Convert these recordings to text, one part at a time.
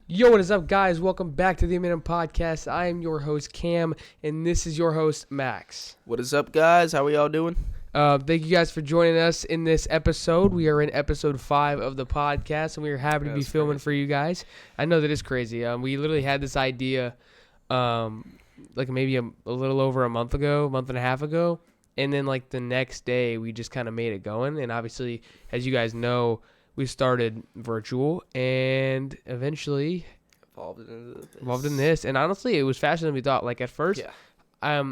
Yo, what is up, guys? Welcome back to the MLB Podcast. I am your host, Cam, and this is your host, Max. What is up, guys? How are y'all doing? Thank you guys for joining us in this episode. We are in episode 5 of the podcast, and we are happy to be filming for you guys. I know that it's crazy. We literally had this idea like maybe a little over a month and a half ago, and then like the next day we just kind of made it going. And obviously, as you guys know, we started virtual and eventually evolved in this. And honestly, it was faster than we thought. Like at first, I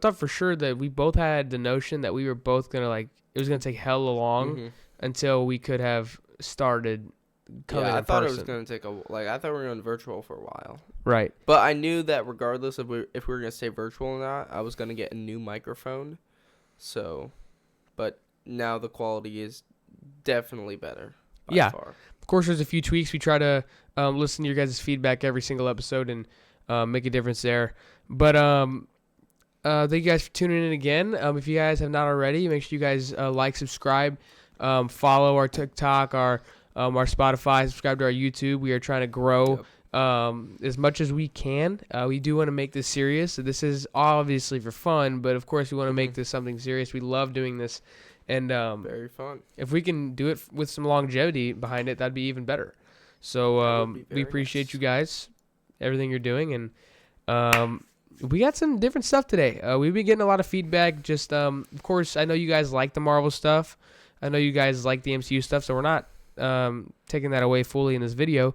thought for sure that we both had the notion that we were both gonna it was gonna take hella long until we could have started coming in person. I thought it was gonna take I thought we were going virtual for a while. Right. But I knew that regardless of if we were gonna stay virtual or not, I was gonna get a new microphone. So, but now the quality is definitely better. By far. Of course, there's a few tweaks. We try to listen to your guys' feedback every single episode and make a difference there. But thank you guys for tuning in again. If you guys have not already, make sure you guys like, subscribe, follow our TikTok, our Spotify, subscribe to our YouTube. We are trying to grow as much as we can. We do want to make this serious. So this is obviously for fun, but of course we want to make this something serious. We love doing this. And very fun. If we can do it with some longevity behind it, that'd be even better. So we appreciate you guys, everything you're doing, and we got some different stuff today. We've been getting a lot of feedback. Just of course, I know you guys like the Marvel stuff. I know you guys like the MCU stuff, so we're not taking that away fully in this video.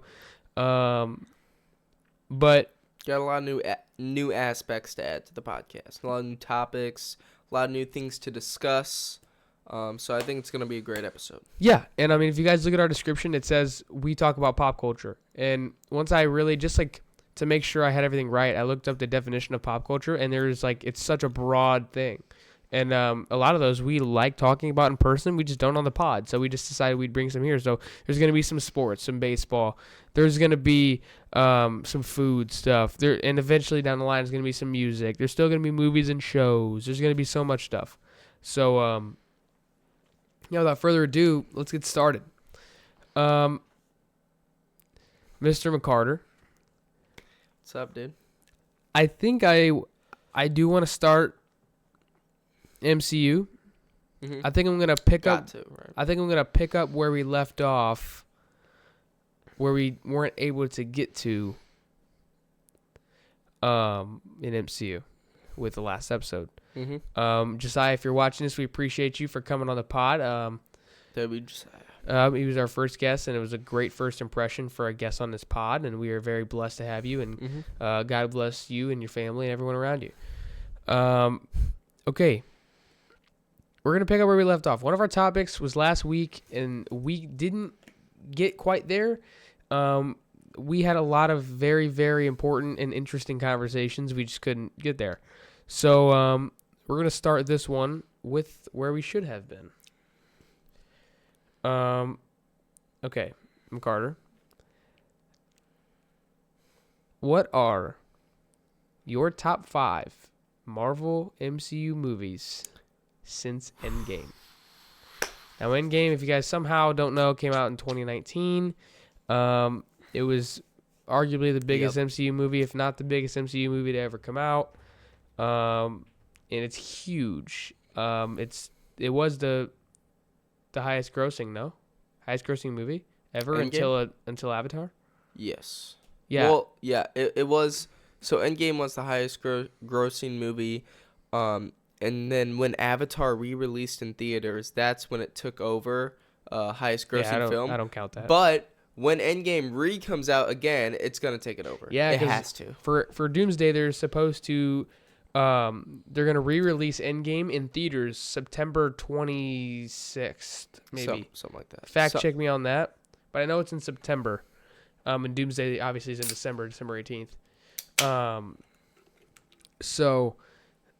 But got a lot of new aspects to add to the podcast. A lot of new topics, a lot of new things to discuss. So I think it's going to be a great episode. Yeah, and I mean, if you guys look at our description, it says we talk about pop culture. And once I really to make sure I had everything right, I looked up the definition of pop culture, and there's it's such a broad thing. And a lot of those we like talking about in person, we just don't on the pod. So we just decided we'd bring some here. So there's going to be some sports, some baseball. There's going to be some food stuff. And eventually down the line, there's going to be some music. There's still going to be movies and shows. There's going to be so much stuff. So, without further ado, let's get started. Mr. McCarter. What's up, dude? I think I do want to start MCU. I think I'm gonna pick up. Right? I think I'm gonna pick up where we left off, where we weren't able to get to. In MCU, with the last episode. Josiah, if you're watching this, we appreciate you for coming on the pod. That'd be Josiah. He was our first guest, and it was a great first impression for a guest on this pod, and we are very blessed to have you, and God bless you and your family and everyone around you. Okay. We're going to pick up where we left off. One of our topics was last week, and we didn't get quite there. We had a lot of very, very important and interesting conversations. We just couldn't get there. So we're going to start this one with where we should have been. Okay, McCarter. What are your top 5 Marvel MCU movies since Endgame? Now, Endgame, if you guys somehow don't know, came out in 2019. It was arguably the biggest MCU movie, if not the biggest MCU movie to ever come out. And it's huge. It was the highest grossing movie ever Endgame? until Avatar. Yes. Yeah. Well, yeah, it was. So Endgame was the highest grossing movie. And then when Avatar re-released in theaters, that's when it took over highest grossing film. I don't count that. But when Endgame comes out again, it's going to take it over. Yeah, it has to. For Doomsday, they're supposed to they're going to re-release Endgame in theaters September 26th, maybe. Something like that. Fact check me on that. But I know it's in September. And Doomsday obviously is in December 18th. So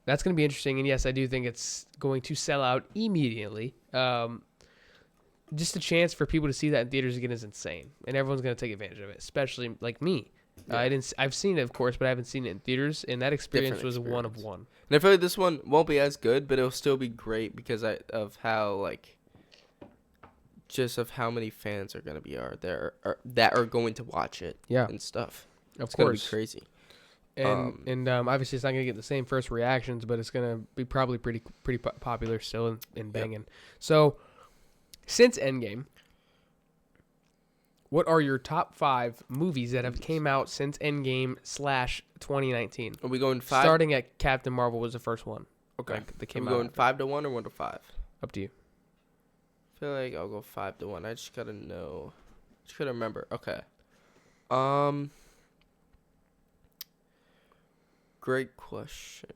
that's going to be interesting. And yes, I do think it's going to sell out immediately. Just a chance for people to see that in theaters again is insane. And everyone's going to take advantage of it, especially like me. Yeah. I've seen it, of course, but I haven't seen it in theaters, and that experience was one of one. And I feel like this one won't be as good, but it'll still be great because of how just of how many fans are gonna be there that are going to watch it. Yeah. And stuff. Of it's course. Gonna be crazy. And obviously it's not gonna get the same first reactions, but it's gonna be probably pretty popular still and banging. Yep. So since Endgame, what are your top 5 movies that have came out since Endgame / 2019? Are we going 5? Starting at Captain Marvel was the first one. Okay. That came are we going 5 to 1 or 1 to 5? Up to you. I feel like I'll go 5 to 1. I just gotta know. Just gotta remember. Okay. Great question.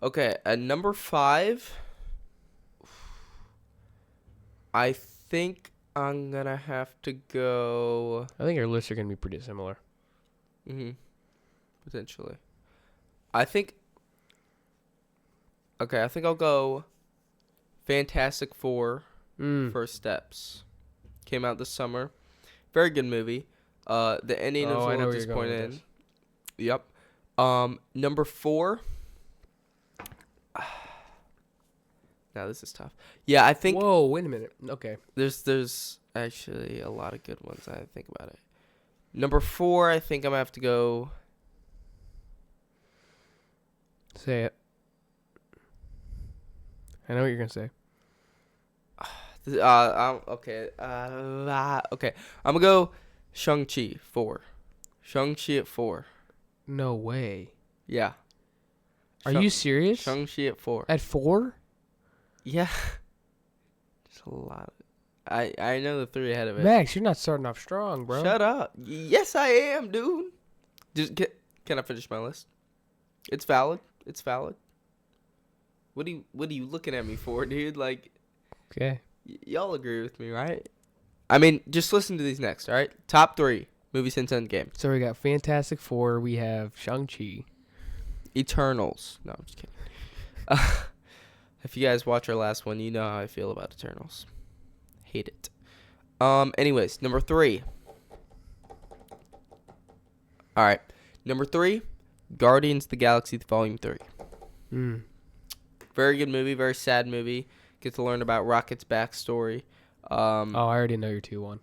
Okay, at number 5, I think I'm gonna have to go. I think our lists are gonna be pretty similar. Potentially. I think I'll go Fantastic Four. First Steps. Came out this summer. Very good movie. The ending is a little disappointing. Yep. Number 4. Now this is tough. Yeah, I think. Whoa, wait a minute. Okay. There's actually a lot of good ones. I think about it. Number 4, I think I'm gonna have to go. Say it. I know what you're gonna say. Okay. Okay. I'm gonna go Shang-Chi 4. Shang-Chi at 4. No way. Yeah. Are you serious? Shang-Chi at 4. At 4? Yeah. Just a lot. I know the 3 ahead of it. Max, you're not starting off strong, bro. Shut up. Yes, I am, dude. Can I finish my list? It's valid. What are you looking at me for, dude? Like, okay. Y'all agree with me, right? I mean, just listen to these next, all right? Top 3 movies since Endgame. So we got Fantastic Four. We have Shang-Chi. Eternals. No, I'm just kidding. If you guys watch our last one, you know how I feel about Eternals. Hate it. Anyways, number 3. All right. Number 3, Guardians of the Galaxy Volume 3. Very good movie, very sad movie. Get to learn about Rocket's backstory. I already know your 2-1.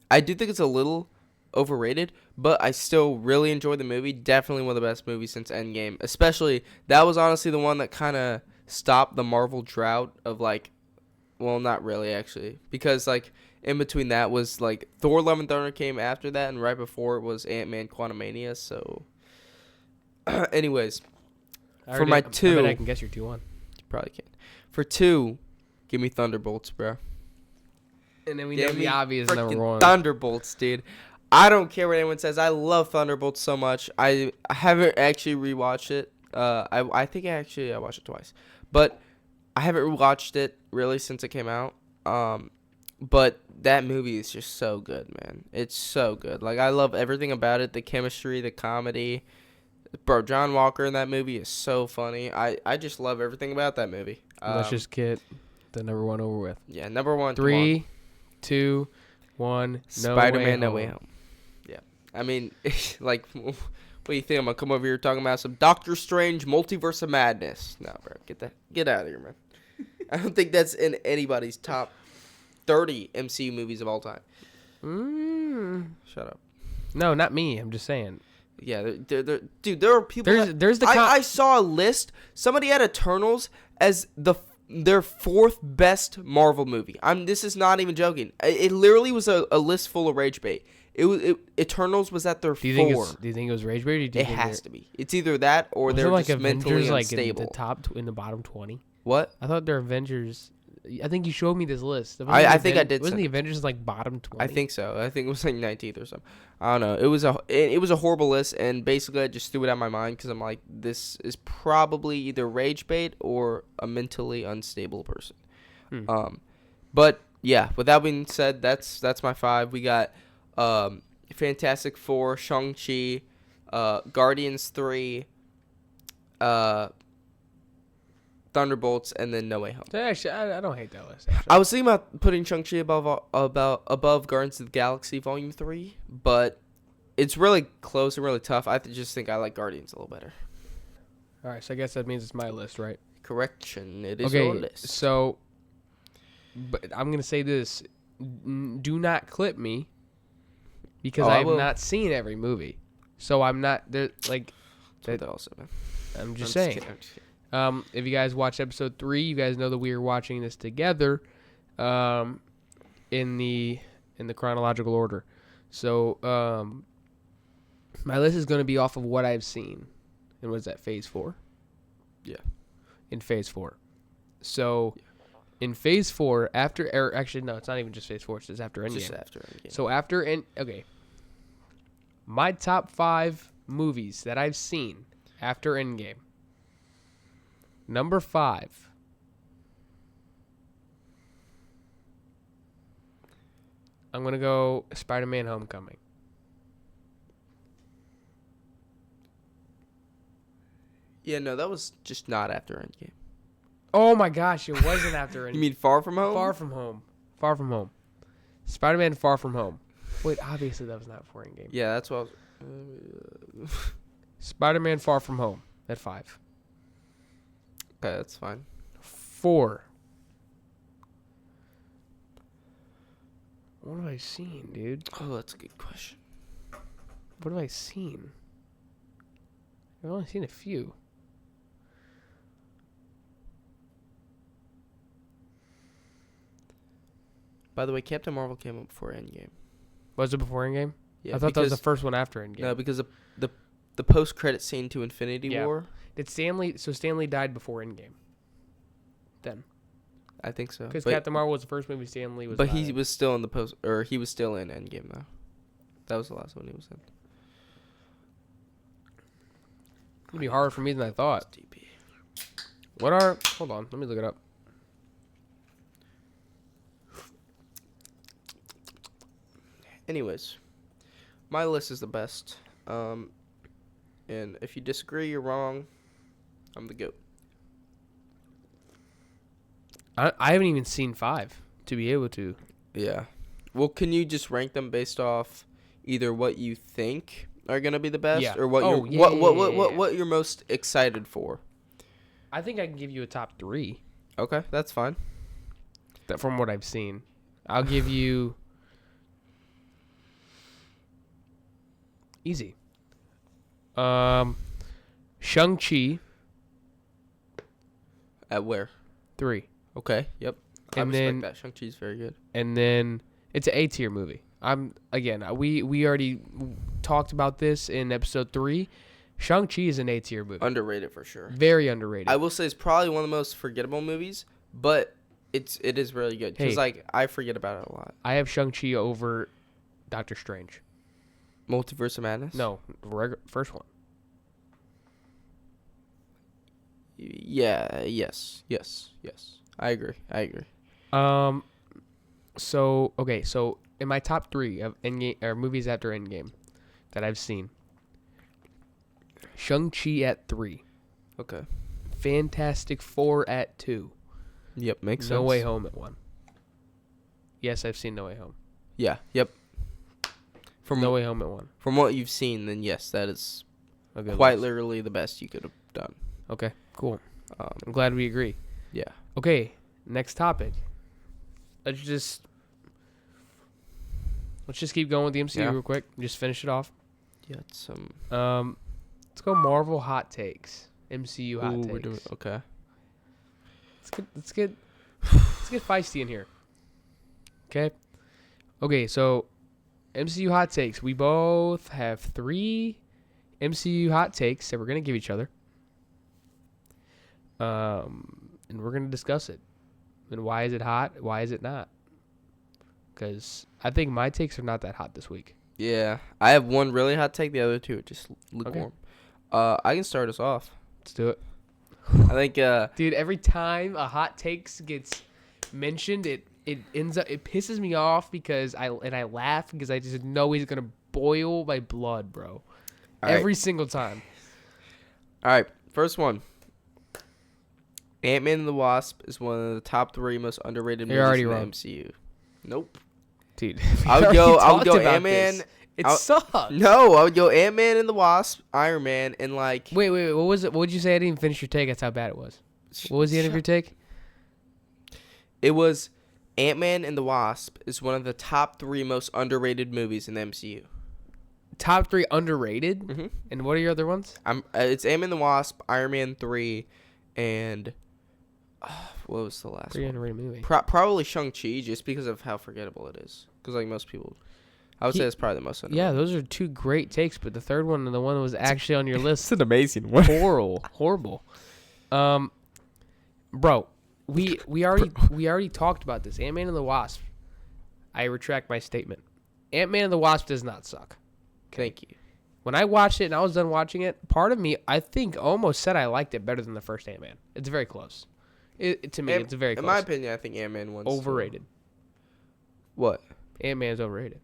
I do think it's a little overrated, but I still really enjoy the movie. Definitely one of the best movies since Endgame. Especially, that was honestly the one that kind of stopped the Marvel drought of like, well, not really actually. Because like, in between that was like, Thor Love and Thunder came after that, and right before it was Ant-Man Quantumania, so. Anyways, for my 2. I bet I can guess your 2-1. You probably can. For 2, give me Thunderbolts, bro. And then we know the obvious number 1. Thunderbolts, dude. I don't care what anyone says. I love Thunderbolts so much. I haven't actually rewatched it. I think I watched it twice. But I haven't rewatched it really since it came out. But that movie is just so good, man. It's so good. Like, I love everything about it. The chemistry, the comedy. Bro, John Walker in that movie is so funny. I just love everything about that movie. Let's just get the number 1 over with. Yeah, number 1. 3, 2, 1. Spider-Man No Way Home. Yeah. I mean, like, what do you think? I'm going to come over here talking about some Doctor Strange Multiverse of Madness. No, bro. Get out of here, man. I don't think that's in anybody's top 30 MCU movies of all time. Shut up. No, not me. I'm just saying. Yeah, dude, there are people. I saw a list. Somebody had Eternals as their 4th best Marvel movie. This is not even joking. It literally was a list full of rage bait. Eternals was at their 4. Do you think it was rage bait? Or do you it has to be. It's either that or they're like just Avengers, mentally like unstable. In the top in the bottom 20. What? I thought they're Avengers. I think you showed me this list. I think I did. Wasn't the Avengers like bottom 20? I think so. I think it was like 19th or something. I don't know. It was a horrible list, and basically I just threw it out of my mind because I'm like, this is probably either rage bait or a mentally unstable person. But yeah, with that being said, that's my 5. We got Fantastic Four, Shang-Chi, Guardians 3, Thunderbolts, and then No Way Home. Actually, I don't hate that list. Actually. I was thinking about putting Shang-Chi above Guardians of the Galaxy Volume 3, but it's really close and really tough. I just think I like Guardians a little better. All right, so I guess that means it's my list, right? Correction, it is your list. So but I'm gonna say this: do not clip me because I have not seen every movie, so I'm not there. Like, that, also, man. I'm just saying. If you guys watched episode 3, you guys know that we are watching this together, in the chronological order. So, my list is gonna be off of what I've seen, and what is that? Phase 4. Yeah. In Phase 4. So, in Phase 4, actually, no, it's not even just Phase 4. It's just after Endgame. Just after Endgame. So, okay. My top 5 movies that I've seen after Endgame. Number 5. I'm going to go Spider-Man Homecoming. Yeah, no, that was just not after Endgame. Oh my gosh, it wasn't after Endgame. You mean Far From Home? Far From Home. Far From Home. Spider-Man Far From Home. Wait, obviously that was not before Endgame. Yeah, that's what I was... Spider-Man Far From Home at 5. Okay, that's fine. 4. What have I seen, dude? Oh, that's a good question. What have I seen? I've only seen a few. By the way, Captain Marvel came up before Endgame. Was it before Endgame? Yeah, I thought that was the first one after Endgame. No, because the post-credit scene to Infinity War. Did Stanley died before Endgame? Then. I think so. Because Captain Marvel was the first movie Stanley was. But he was still in he was still in Endgame though. That was the last one he was in. It'd be harder for me than I thought. Hold on, let me look it up. Anyways, my list is the best. And if you disagree, you're wrong. I'm the GOAT. I haven't even seen 5 to be able to. Yeah. Well, can you just rank them based off either what you think are gonna be the best, or what what you're most excited for? I think I can give you a top 3. Okay, that's fine. From what I've seen, I'll give you easy. Shang-Chi. At where? 3. Okay. Yep. I respect that. Shang-Chi's very good. And then it's an A-tier movie. We already talked about this in episode 3. Shang-Chi is an A-tier movie. Underrated for sure. Very underrated. I will say it's probably one of the most forgettable movies, but it is really good because I forget about it a lot. I have Shang-Chi over Doctor Strange. Multiverse of Madness? No, first one. Yeah. Yes. I agree. So in my top 3 of Endgame or movies after Endgame that I've seen, Shang-Chi at 3. Okay. Fantastic Four at 2. Yep, makes sense. No Way Home at 1. Yes, I've seen No Way Home. Yeah. Yep. No Way Home at 1. From what you've seen, then yes, that is literally the best you could have done. Okay, cool. I'm glad we agree. Yeah. Okay, next topic. Let's just keep going with the MCU real quick. Just finish it off. Yeah, it's let's go Marvel hot takes. MCU hot takes. We're doing okay. Let's get feisty in here. Okay, so MCU hot takes. We both have 3 MCU hot takes that we're gonna give each other. And we're gonna discuss it. And why is it hot? Why is it not? Because I think my takes are not that hot this week. Yeah, I have one really hot take. The other 2 are just lukewarm. Okay. I can start us off. Let's do it. I think, dude, every time a hot takes gets mentioned, it pisses me off because I laugh because I just know he's gonna boil my blood, bro. Every single time. All right, first one. Ant-Man and the Wasp is one of the top 3 most underrated movies in the MCU. Nope. Dude, I would go Ant-Man. It sucks. No, I would go Ant-Man and the Wasp, Iron Man, and like... Wait, what was it? What did you say? I didn't even finish your take. That's how bad it was. What was the end of your take? It was Ant-Man and the Wasp is one of the top 3 most underrated movies in the MCU. Top 3 underrated? Mm-hmm. And what are your other ones? It's Ant-Man and the Wasp, Iron Man 3, and what was the last Pretty one? underrated movie. Probably Shang-Chi, just because of how forgettable it is. Because like most people, I would say it's probably the most underrated. Yeah, those are 2 great takes, but the third one and the one that was actually on your list, It's an amazing one. horrible. Bro, we already talked about this. Ant-Man and the Wasp. I retract my statement. Ant-Man and the Wasp does not suck. Thank you. When I watched it and I was done watching it, part of me, I think, almost said I liked it better than the first Ant-Man. It's very close. To me, it's very close. In my opinion, I think Ant-Man wins. Overrated. What? Ant-Man's overrated.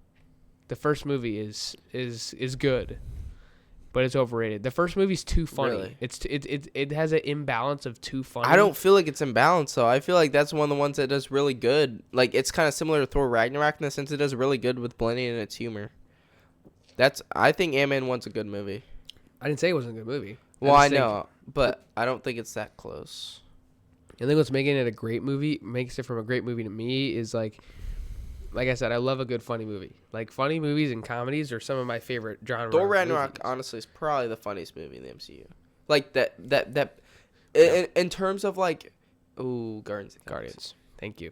The first movie is good, but it's overrated. The first movie's too funny. Really? It has an imbalance of too funny. I don't feel like it's imbalanced though. I feel like that's one of the ones that does really good. Like it's kind of similar to Thor Ragnarok in the sense it does really good with blending in its humor. I think Ant-Man 1's a good movie. I didn't say it wasn't a good movie. Well, I know, but I don't think it's that close. I think what's making it a great movie, makes it from a great movie to me, is like I said, I love a good funny movie. Like funny movies and comedies are some of my favorite genres. Thor Ragnarok, honestly, is probably the funniest movie in the MCU. Like that. In terms of like, Guardians of the Guardians. Thank you.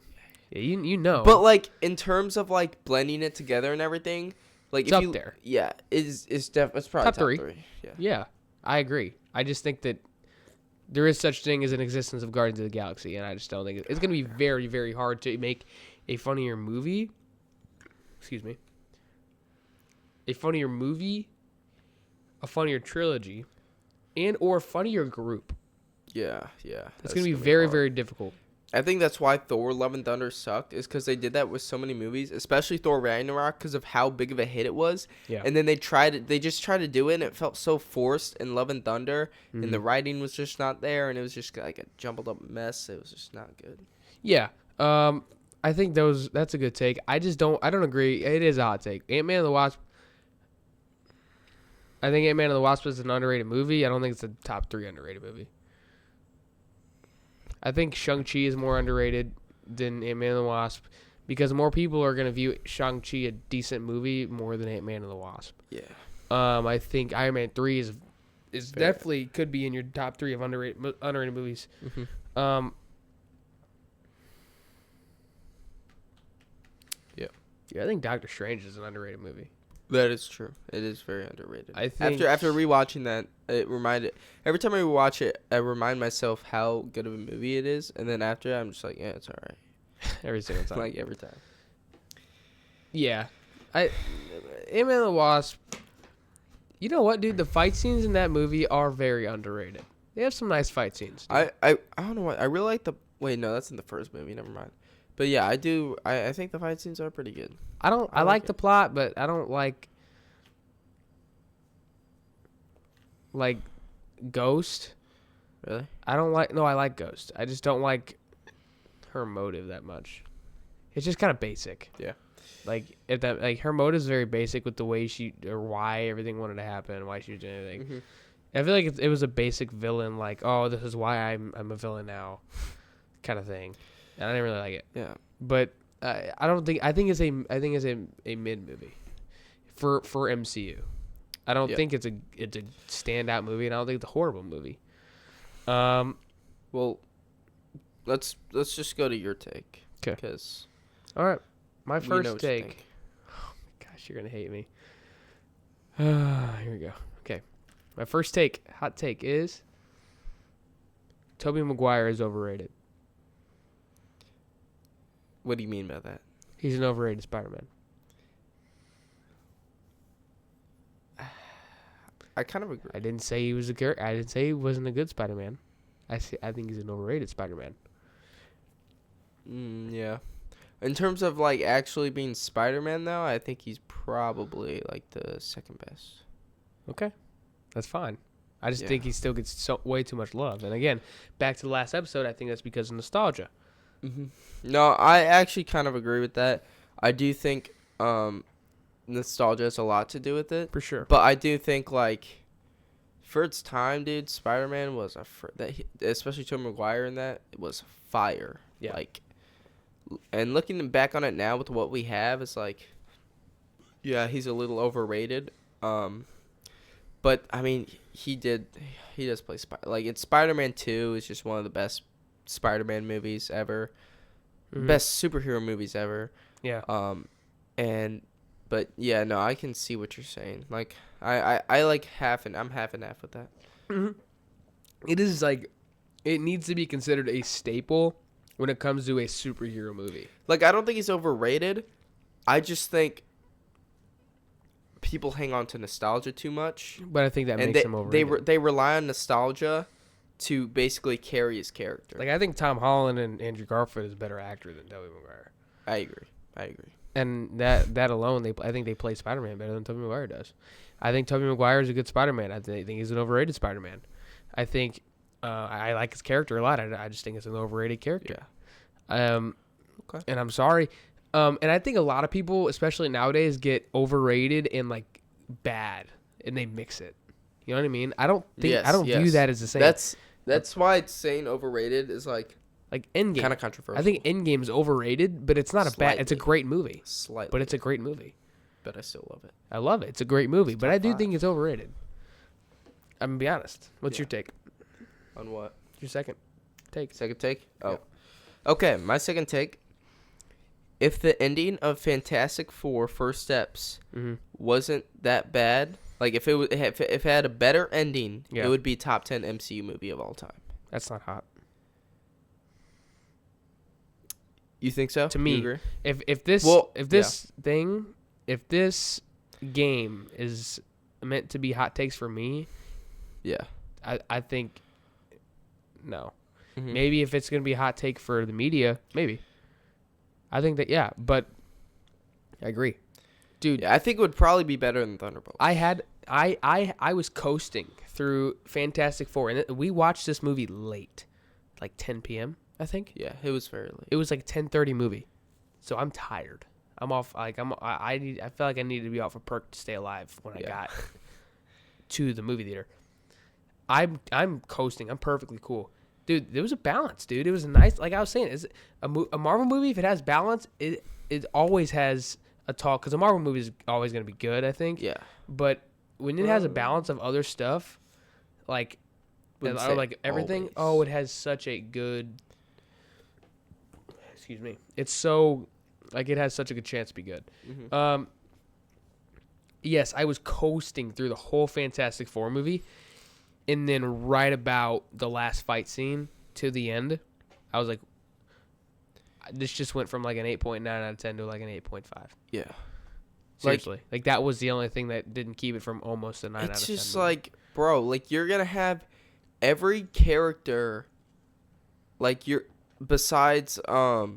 Yeah, you know. But like in terms of like blending it together and everything, like it's up there. Yeah, it's probably top 3. Yeah, I agree. I just think that there is such thing as an existence of Guardians of the Galaxy, and I just don't think it's going to be very, very hard to make a funnier movie. Excuse me. A funnier movie, a funnier trilogy, and or a funnier group. Yeah. It's going to be very, very difficult. I think that's why Thor: Love and Thunder sucked, is because they did that with so many movies, especially Thor Ragnarok, because of how big of a hit it was. Yeah. And then they just tried to do it, and it felt so forced in Love and Thunder, and the writing was just not there, and it was just like a jumbled up mess. It was just not good. Yeah. I think that's a good take. I don't agree. It is a hot take. Ant-Man and the Wasp. I think Ant-Man and the Wasp is an underrated movie. I don't think it's a top 3 underrated movie. I think Shang-Chi is more underrated than Ant-Man and the Wasp because more people are going to view Shang-Chi a decent movie more than Ant-Man and the Wasp. Yeah. I think Iron Man 3 is definitely could be in your top 3 of underrated movies. Mm-hmm. Yeah, I think Doctor Strange is an underrated movie. That is true. It is very underrated. I think after rewatching that, every time I rewatch it, I remind myself how good of a movie it is, and then after I'm just like, yeah, it's all right. every single time. Like every time. Yeah. Ant-Man and the Wasp. You know what, dude? The fight scenes in that movie are very underrated. They have some nice fight scenes. I don't know why. I really like the. Wait, no, that's in the first movie. Never mind. But yeah, I do. I think the fight scenes are pretty good. I like the plot, but I don't like Ghost. Really? I like Ghost. I just don't like her motive that much. It's just kind of basic. Yeah. Her motive is very basic with the way why everything wanted to happen, why she was doing everything. Mm-hmm. I feel like it was a basic villain, like, oh, this is why I'm a villain now, kind of thing, and I didn't really like it. Yeah. But I think it's a mid movie for MCU. I don't think it's a standout movie, and I don't think it's a horrible movie. Well, let's just go to your take. 'Kay. Because All right, my we know first what you take. think. Oh my gosh, you're gonna hate me. Here we go. Okay, my first hot take is Tobey Maguire is overrated. What do you mean by that? He's an overrated Spider-Man. I kind of agree. I didn't say he was I didn't say he wasn't a good Spider-Man. I think he's an overrated Spider-Man. Yeah. In terms of like actually being Spider-Man, though, I think he's probably like the second best. Okay, that's fine. I just think he still gets way too much love. And again, back to the last episode, I think that's because of nostalgia. Mm-hmm. No, I actually kind of agree with that. I do think nostalgia has a lot to do with it. For sure. But I do think, like, for its time, dude, Spider-Man was especially Tobey Maguire in that, it was fire. Yeah. Like, And looking back on it now with what we have, it's like, yeah, he's a little overrated. But I mean, he does play like it's Spider-Man 2 is just one of the best Spider-Man movies ever, best superhero movies ever. Yeah. But yeah, no, I can see what you're saying. Like I like I'm half and half with that. Mm-hmm. It is like, it needs to be considered a staple when it comes to a superhero movie. Like, I don't think he's overrated. I just think people hang on to nostalgia too much. But I think that makes him overrated. They rely on nostalgia to basically carry his character. Like, I think Tom Holland and Andrew Garfield is a better actor than Tobey Maguire. I agree. And that alone, I think they play Spider-Man better than Tobey Maguire does. I think Tobey Maguire is a good Spider-Man. I think he's an overrated Spider-Man. I think I like his character a lot. I just think it's an overrated character. Yeah. Okay. And I'm sorry. And I think a lot of people, especially nowadays, get overrated and like bad, and they mix it. You know what I mean? I don't view that as the same. That's why it's saying overrated is like Endgame. Kind of controversial. I think Endgame is overrated, but it's not Slightly. it's a great movie. Slightly. But it's a great movie. But I still love it. I love it. It's a great movie, but I do 5. think it's overrated. I'm gonna be honest. What's your take? On what? Your second take. Second take? Oh. Yeah. Okay, my second take. If the ending of Fantastic Four First Steps wasn't that bad, like if it had a better ending, it would be top 10 MCU movie of all time. That's not hot. You think so? To me, agree? if this game is meant to be hot takes for me, I think no. Mm-hmm. Maybe if it's gonna be a hot take for the media, maybe. I think that but I agree, dude. Yeah, I think it would probably be better than Thunderbolts. I was coasting through Fantastic Four, and we watched this movie late, like 10 p.m. I think. Yeah, it was very late. It was like 10:30 movie, so I'm tired. I'm off. Like I feel like I needed to be off a perk to stay alive when I got to the movie theater. I'm coasting. I'm perfectly cool. Dude, there was a balance, dude. It was a nice, like I was saying, is a Marvel movie, if it has balance, it always has a talk, because a Marvel movie is always going to be good, I think. Yeah. But when it has a balance of other stuff, like everything, it has such a good, excuse me, it's so, like it has such a good chance to be good. Mm-hmm. Yes, I was coasting through the whole Fantastic Four movie. And then right about the last fight scene to the end, I was like, this just went from like an 8.9 out of 10 to like an 8.5. Yeah. Seriously. Like that was the only thing that didn't keep it from almost a 9 out of 10. It's just like, bro, like you're going to have every character, like you're, besides, what's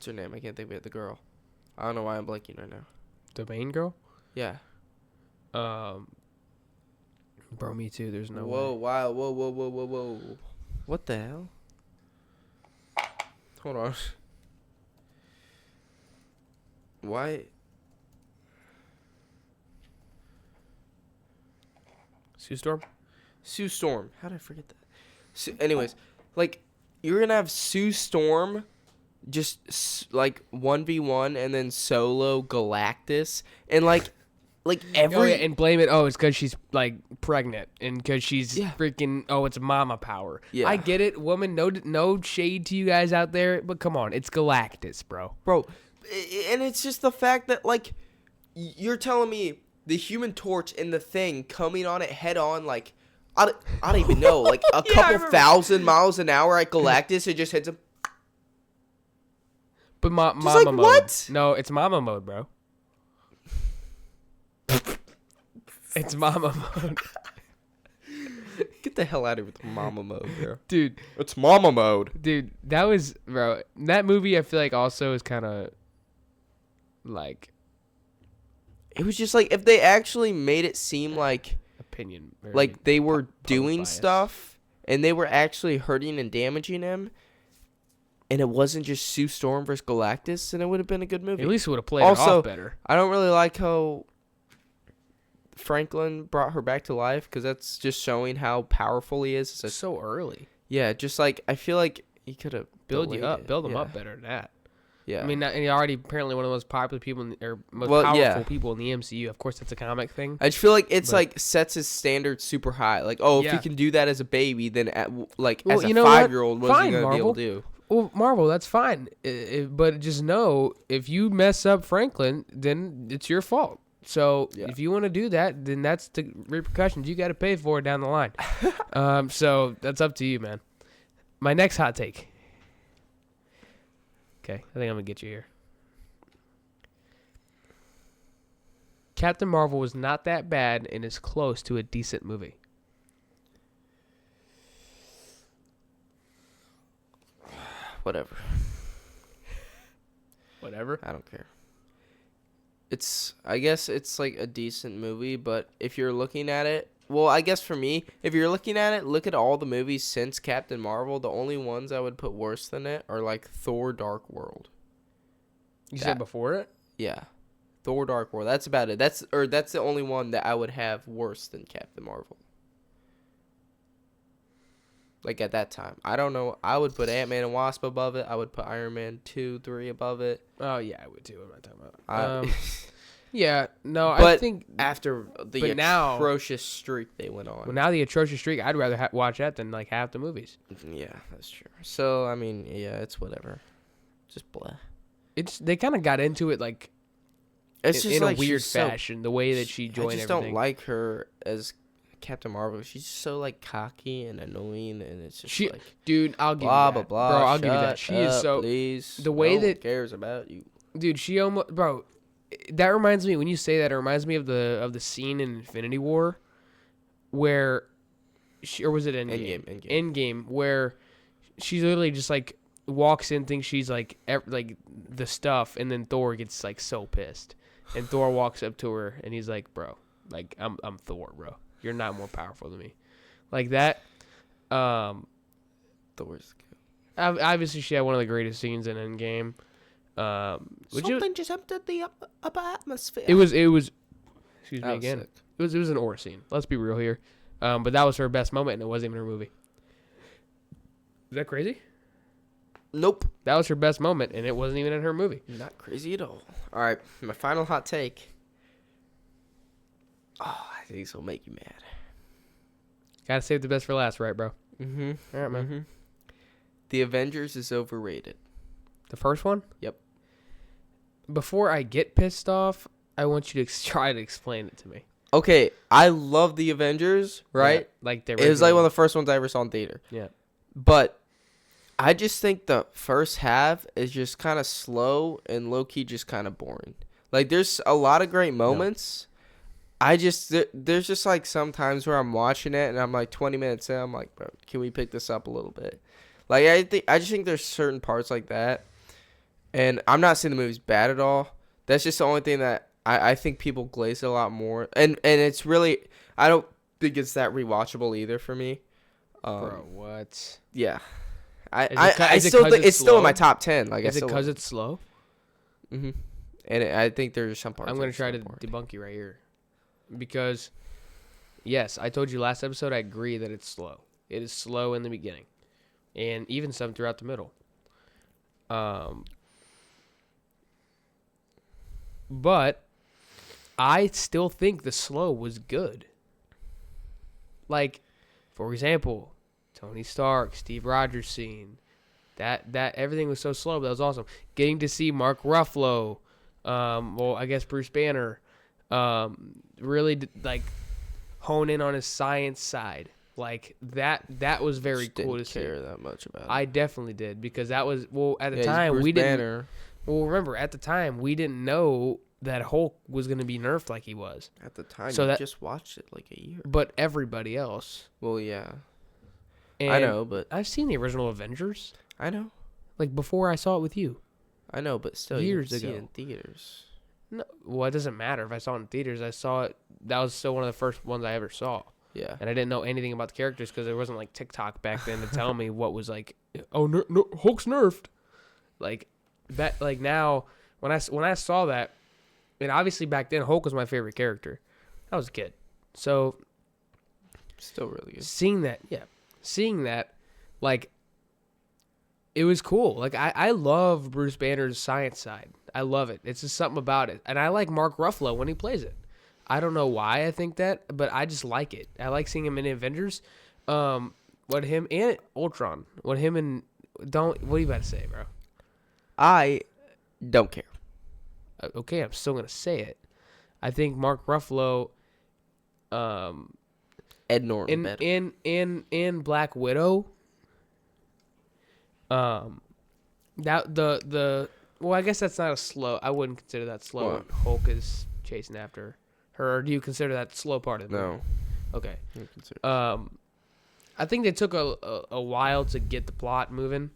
her name? I can't think of it. The girl. I don't know why I'm blanking right now. The main girl? Yeah. Bro, me too. There's no way. Wow. Whoa. What the hell? Hold on. Why? Sue Storm? Sue Storm. How did I forget that? Anyways, like, you're going to have Sue Storm just, like, 1v1 and then solo Galactus. And, like every and blame it. It's because she's like pregnant and because she's freaking. It's mama power. Yeah, I get it, woman. No shade to you guys out there, but come on, it's Galactus, bro. And it's just the fact that like you're telling me the Human Torch and the Thing coming on it head on, like I don't even know, like a couple thousand miles an hour at Galactus, it just hits him. But mama like, mode. What? No, it's mama mode, bro. It's mama mode. Get the hell out of here with mama mode, bro. Dude. It's mama mode. Dude, that was, bro, that movie I feel like also is kind of, like. It was just like, if they actually made it seem like. Opinion. Like they were doing stuff, and they were actually hurting and damaging him, and it wasn't just Sue Storm versus Galactus, and it would have been a good movie. At least it would have played it off better. I don't really like how Franklin brought her back to life, because that's just showing how powerful he is. It's so early. Yeah, just like I feel like he could have build them up better than that. Yeah. I mean, and he's already apparently one of the most popular people most powerful people in the MCU. Of course, that's a comic thing. I just feel like it's like sets his standards super high. Like, if he can do that as a baby, then as a 5-year-old, what's he gonna be able to do? Well, Marvel, that's fine, but just know if you mess up Franklin, then it's your fault. So if you want to do that, then that's the repercussions you got to pay for down the line. So that's up to you, man. My next hot take. Okay, I think I'm going to get you here. Captain Marvel was not that bad and is close to a decent movie. Whatever. I don't care. I guess it's like a decent movie, but if you're looking at it, well, I guess for me, if you're looking at it, look at all the movies since Captain Marvel. The only ones I would put worse than it are like Thor: Dark World. You said before it? Yeah. Thor: Dark World. That's about it. That's the only one that I would have worse than Captain Marvel. Like at that time. I don't know. I would put Ant-Man and Wasp above it. I would put Iron Man 2, 3 above it. Oh, yeah, I would too. What am I talking about? Yeah, no, I think after the atrocious streak they went on. Well, now the atrocious streak, I'd rather watch that than like half the movies. Yeah, that's true. So, I mean, yeah, it's whatever. Just blah. They kind of got into it like it's just in like a weird fashion, the way that she joined everything. I just don't like her as Captain Marvel. She's just so like cocky and annoying, and it's just like, dude, I'll give you that. Blah, blah. Bro, I'll give you that. She is so please. The way no that one cares about you, dude. She almost, bro. That reminds me when you say that. It reminds me of the scene in Infinity War, where, or was it Endgame, where she's literally just like walks in, thinks she's like the stuff, and then Thor gets like so pissed, and Thor walks up to her, and he's like, "Bro, like I'm Thor, bro. You're not more powerful than me," like that. Thor's good. Obviously, she had one of the greatest scenes in Endgame. Something just entered the upper atmosphere. It was. Excuse me again. Sick. It was an ore scene. Let's be real here. But that was her best moment, and it wasn't even her movie. Is that crazy? Nope. That was her best moment, and it wasn't even in her movie. Not crazy at all. All right, my final hot take. Oh, I think this will make you mad. Gotta save the best for last, right, bro? Mm-hmm. All right, man. Mm-hmm. The Avengers is overrated. The first one? Yep. Before I get pissed off, I want you to try to explain it to me. Okay, I love the Avengers, right? Yeah, like it was like one of the first ones I ever saw in theater. Yeah. But I just think the first half is just kind of slow and low-key just kind of boring. Like, there's a lot of great moments. No. There's just like some times where I'm watching it and I'm like 20 minutes in, I'm like, bro, can we pick this up a little bit? Like, I just think there's certain parts like that. And I'm not saying the movie's bad at all. That's just the only thing that I think people glaze it a lot more. And it's really, I don't think it's that rewatchable either for me. Bro, what? Yeah. I still think it's still in my top 10. Like, is it because it's slow? Mm-hmm. And I think there's some parts. I'm going to try to debunk you right here. Because, yes, I told you last episode I agree that it's slow. It is slow in the beginning. And even some throughout the middle. But I still think the slow was good. Like, for example, Tony Stark, Steve Rogers scene. That everything was so slow, but that was awesome. Getting to see Mark Ruffalo, I guess Bruce Banner, really like hone in on his science side. Like that was very cool to see. Didn't care that much about it. I definitely did because that was at the time we didn't. Banner. Well, remember at the time we didn't know that Hulk was going to be nerfed like he was. At the time, so just watched it like a year. But everybody else. Well, yeah. And I know, but I've seen the original Avengers. I know. Like before I saw it with you. I know, but still, years you ago see it in theaters. No, well, it doesn't matter if I saw it in theaters. I saw it. That was still one of the first ones I ever saw. Yeah. And I didn't know anything about the characters because there wasn't like TikTok back then to tell me what was like. Oh, Hulk's nerfed. Like that. Like now, when I saw that, and obviously back then Hulk was my favorite character. I was a kid, so still really good. Seeing that like, it was cool. Like, I love Bruce Banner's science side. I love it. It's just something about it. And I like Mark Ruffalo when he plays it. I don't know why I think that, but I just like it. I like seeing him in Avengers. What him and Ultron. What him and what are you about to say, bro? I don't care. Okay, I'm still gonna say it. I think Mark Ruffalo, Ed Norton better. in Black Widow. That well, I guess that's not a slow. I wouldn't consider that slow. What? Hulk is chasing after her. Or do you consider that slow part of the movie? No. Okay. I think they took a while to get the plot moving.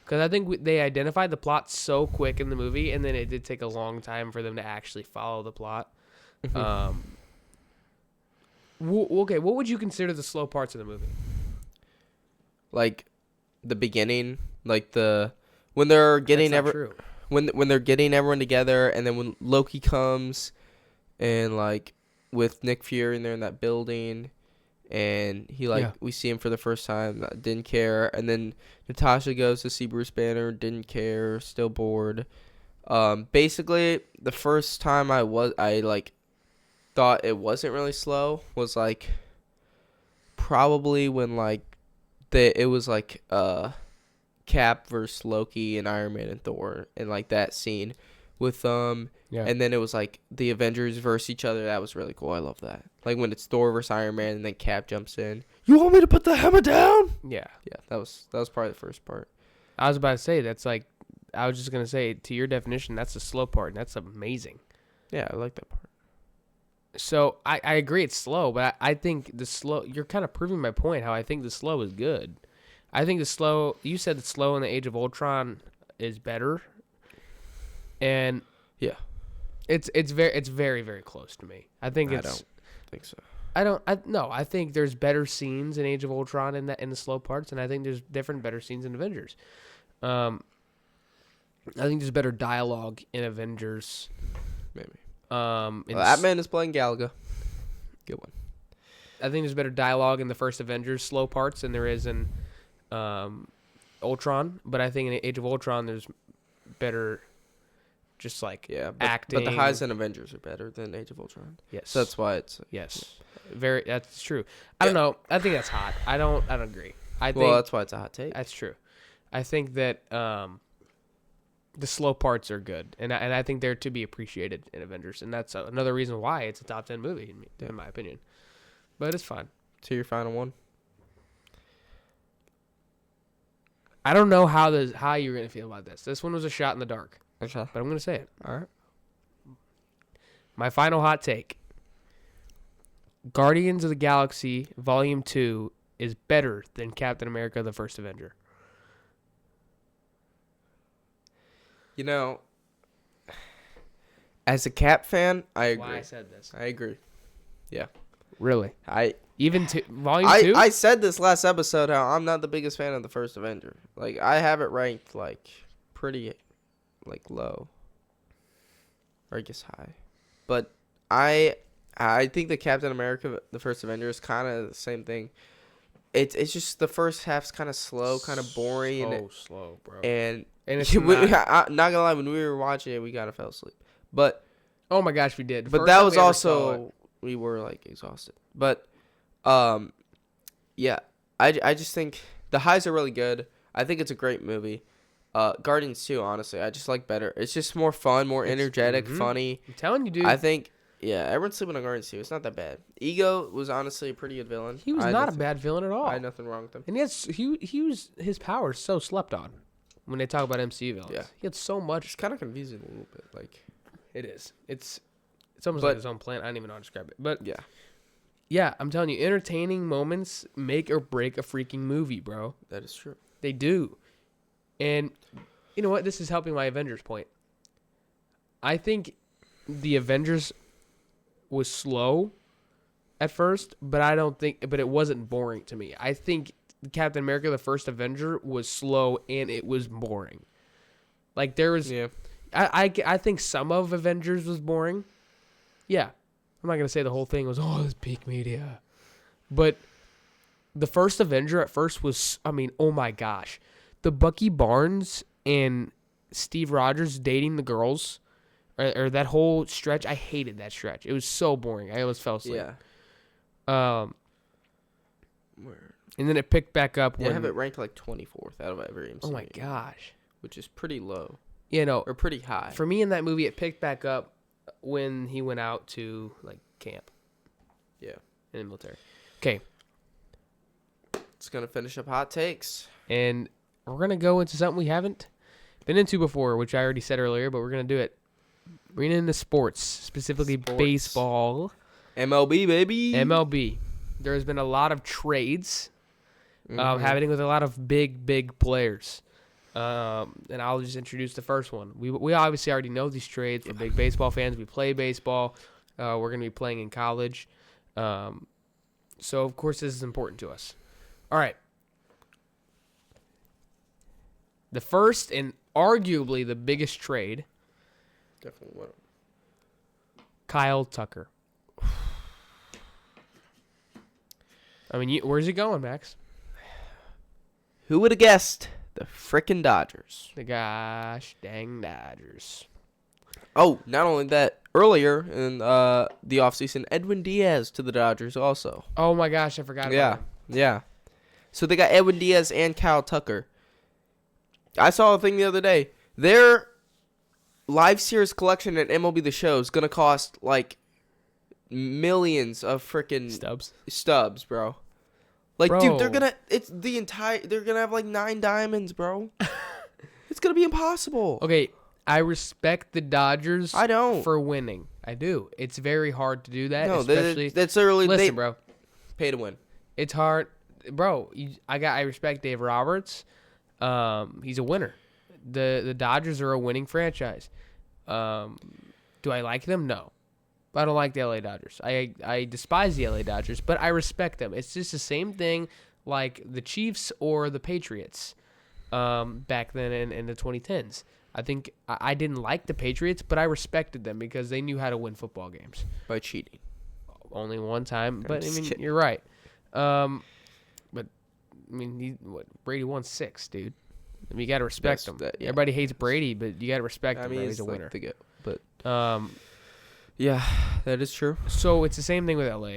Because I think they identified the plot so quick in the movie, and then it did take a long time for them to actually follow the plot. Okay, what would you consider the slow parts of the movie? Like the beginning, like when they're getting when they're getting everyone together, and then when Loki comes, and like with Nick Fury and they're in that building. And we see him for the first time, didn't care. And then Natasha goes to see Bruce Banner, didn't care, still bored. Basically, the first time I thought it wasn't really slow was like probably when it was like Cap versus Loki and Iron Man and Thor, and like that scene with and then it was like the Avengers versus each other. That was really cool. I love that. Like when it's Thor versus Iron Man and then Cap jumps in. You want me to put the hammer down? Yeah. Yeah, that was probably the first part. I was about to say I was just gonna say, to your definition, that's the slow part, and that's amazing. Yeah, I like that part. So I agree it's slow, but I think the slow, you're kind of proving my point how I think the slow is good. I think you said the slow in the Age of Ultron is better. And yeah, it's very, very close to me. I don't think so. I think there's better scenes in Age of Ultron in the slow parts, and I think there's better scenes in Avengers. I think there's better dialogue in Avengers. Maybe. That man is playing Galaga. Good one. I think there's better dialogue in the first Avengers slow parts than there is in Ultron, but I think in Age of Ultron there's better. Just acting. But the highs in Avengers are better than Age of Ultron. Yes. So that's why it's that's true. I don't know. I think that's hot. I don't agree. That's why it's a hot take. That's true. I think that the slow parts are good, and I think they're to be appreciated in Avengers, and that's another reason why it's a top 10 movie in my opinion. But it's fine. So your final one? I don't know how you're gonna feel about this. This one was a shot in the dark. Okay. But I'm going to say it. All right. My final hot take. Guardians of the Galaxy Volume 2 is better than Captain America the First Avenger. You know, as a Cap fan, I agree. Why I said this. I agree. Yeah. Really? Volume 2? I said this last episode how I'm not the biggest fan of the First Avenger. Like, I have it ranked pretty low, or I guess high, but I think the Captain America the First Avenger is kind of the same thing. It's just the first half's kind of slow, kind of boring, so slow, bro. And it's not gonna lie, when we were watching it, we kind of fell asleep. But oh my gosh, we did. But that was also we were exhausted. But yeah, I just think the highs are really good. I think it's a great movie. Guardians 2, honestly, I just like better. It's just more fun, more energetic, funny. I'm telling you, dude. I think, everyone's sleeping on Guardians 2. It's not that bad. Ego was honestly a pretty good villain. He was not a bad villain at all. I had nothing wrong with him. And his power is so slept on when they talk about MCU villains. Yeah. He had so much. It's kind of confusing a little bit. It is. It's almost like his own planet. I don't even know how to describe it. But yeah. Yeah, I'm telling you, entertaining moments make or break a freaking movie, bro. That is true. They do. And you know what? This is helping my Avengers point. I think the Avengers was slow at first, but it wasn't boring to me. I think Captain America, the First Avenger, was slow and it was boring. There was, I think some of Avengers was boring. Yeah, I'm not gonna say the whole thing was this peak media, but the first Avenger at first was, I mean, oh my gosh. The Bucky Barnes and Steve Rogers dating the girls, or that whole stretch, I hated that stretch. It was so boring. I almost fell asleep. Yeah. And then it picked back up. I have it ranked like 24th out of every MCU. Oh my gosh. Which is pretty low. Or pretty high. For me in that movie, it picked back up when he went out to like camp. Yeah. In the military. Okay. It's going to finish up hot takes. And we're going to go into something we haven't been into before, which I already said earlier, but we're going to do it. We're getting into sports, specifically baseball. MLB, baby. MLB. There's been a lot of trades happening with a lot of big players. And I'll just introduce the first one. We obviously already know these trades. We're big baseball fans. We play baseball. We're going to be playing in college. So, of course, this is important to us. All right. The first and arguably the biggest trade. Definitely one. Kyle Tucker. I mean, where's he going, Max? Who would have guessed? The frickin' Dodgers. The gosh dang Dodgers. Oh, not only that, earlier in the offseason, Edwin Diaz to the Dodgers also. Oh my gosh, I forgot about him. Yeah. So they got Edwin Diaz and Kyle Tucker. I saw a thing the other day. Their live series collection at MLB The Show is going to cost like millions of freaking stubs, bro. Like, bro. Dude, they're going to have like 9 diamonds, bro. It's going to be impossible. Okay, I respect the Dodgers I for winning. I do. It's very hard to do that, No, especially that's early. Listen, bro. Pay to win. It's hard. Bro, I respect Dave Roberts. He's a winner. The Dodgers are a winning franchise. Do I like them? No. I don't like the LA Dodgers. I despise the LA Dodgers, but I respect them. It's just the same thing like the Chiefs or the Patriots back then in the 2010s. I think I didn't like the Patriots, but I respected them because they knew how to win football games. By cheating. Only one time, but I mean, you're right. But I mean, Brady won 6, dude. I mean, you got to respect him. Yeah. Everybody hates Brady, but you got to respect him. He's a winner. Yeah, that is true. So it's the same thing with LA.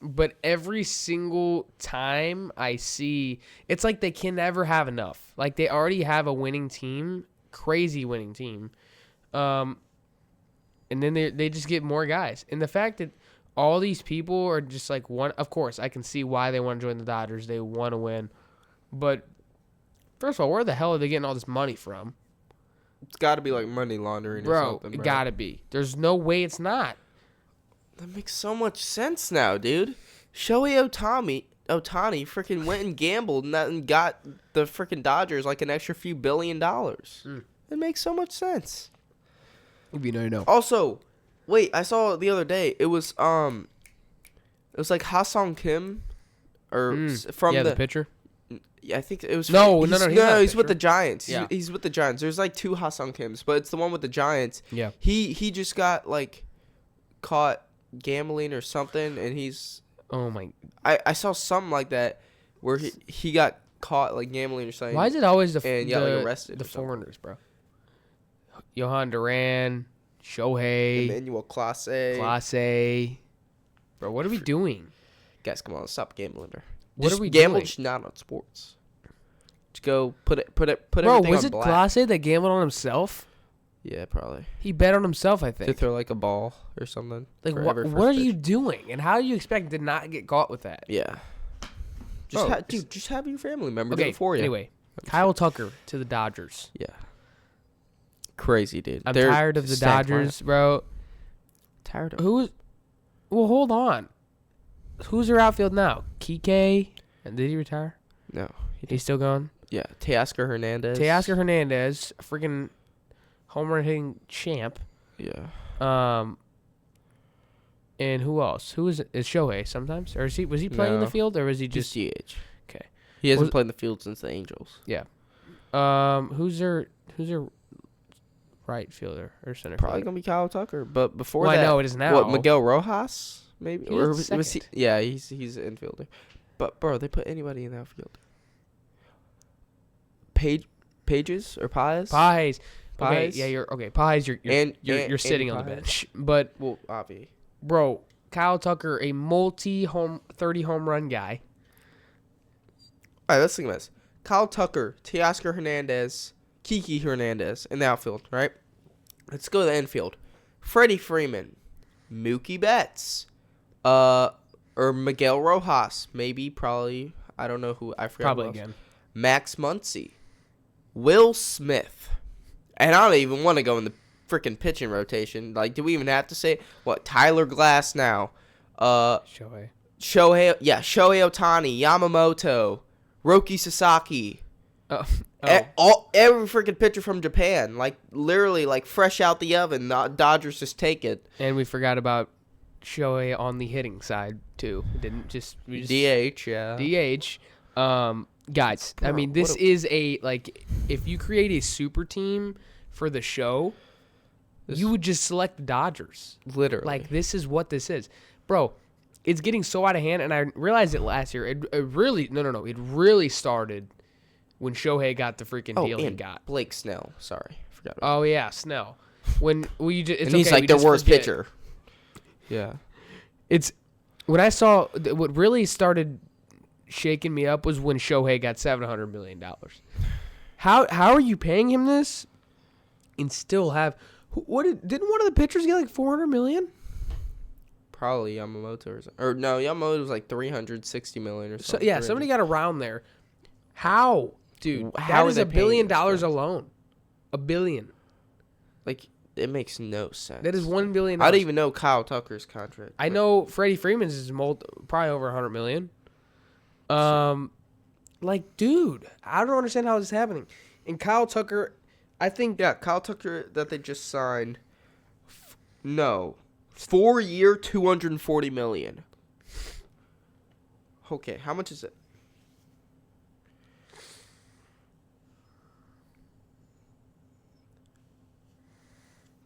But every single time I see, it's like they can never have enough. Like they already have a winning team, crazy winning team. And then they just get more guys. And the fact that all these people are just like one, of course, I can see why they want to join the Dodgers. They want to win. But first of all, where the hell are they getting all this money from? It's got to be like money laundering or something, bro. It got to be. There's no way it's not. That makes so much sense now, dude. Shohei Ohtani freaking went and gambled and got the freaking Dodgers like an extra few $1 billion. It makes so much sense. If you know. Also, wait, I saw the other day. It was like Ha-Sung Kim from the pitcher. Yeah, I think it was. No, he's with the Giants. Yeah. He's with the Giants. There's like 2 Ha-Sung Kims, but it's the one with the Giants. Yeah. He just got like caught gambling or something, and he's. Oh my! I saw something like that where he got caught like gambling or something. Why is it always got arrested? The foreigners, bro. Johan Duran, Shohei, Emmanuel Clase. Bro, what are we doing? Guys, come on, stop gambling, bro. What are we doing? Gamble not on sports. Just go put Bro, everything was on it black. Clase that gambled on himself? Yeah, probably. He bet on himself, I think. To throw like a ball or something. Like, what are you doing? And how do you expect to not get caught with that? Yeah. Just have your family member do do it for you. Anyway, Kyle Tucker to the Dodgers. Yeah. Crazy, dude. I'm tired of the Dodgers, bro. Tired of Well, hold on. Who's their outfield now? Kike? And did he retire? No. He's still going? Yeah. Teoscar Hernandez, freaking home run hitting champ. Yeah. And who else? Who is it? Is Shohei sometimes? Or was he playing in the field, or was he just DH? Okay. He hasn't played in the field since the Angels. Yeah. Who's their right fielder or center Probably fielder? gonna be Kyle Tucker, but before that, that, I know it is now. What, Miguel Rojas? Maybe, or was he? Yeah, he's an infielder. But bro, they put anybody in the outfield. Pages or Pies? Pies. Okay, yeah, you're okay. Pies, you're sitting on the Pies. bench. But Well, Avi. bro, Kyle Tucker, a 30 home run guy. All right, let's think about this. Kyle Tucker, Teoscar Hernandez, Kiki Hernandez in the outfield, right? Let's go to the infield. Freddie Freeman, Mookie Betts, or Miguel Rojas, maybe, probably. I don't know who. I forgot. Probably again. Max Muncy, Will Smith, and I don't even want to go in the freaking pitching rotation. Like, do we even have to say what? Tyler Glass now, Shohei Ohtani, Yamamoto, Roki Sasaki. Every freaking pitcher from Japan, like literally, like fresh out the oven. The Dodgers just take it. And we forgot about Shohei on the hitting side too. We just DH, yeah. DH. Guys, Bro, I mean, this is if you create a super team for the show, you would just select the Dodgers. Literally. Like, this is what this is. Bro, it's getting so out of hand, and I realized it last year. It really started when Shohei got the freaking deal he got. Blake Snell. Sorry. I forgot about Oh, yeah, Snell. When we just, it's and he's okay, like their worst pitcher. Yeah. It's what I saw. What really started shaking me up was when Shohei got $700 million. How are you paying him this and still have didn't one of the pitchers get like $400 million? Probably Yamamoto or no, Yamamoto was like $360 million or something. So, yeah, somebody got around there. How, dude? How that is are $1 they billion paying this guy? alone. $1 billion. Like, it makes no sense. That is $1 billion. I don't even know Kyle Tucker's contract. I know Freddie Freeman's is probably over $100 million. Like, dude, I don't understand how this is happening. And Kyle Tucker, I think Kyle Tucker that they just signed. 4-year, $240 million. Okay, how much is it?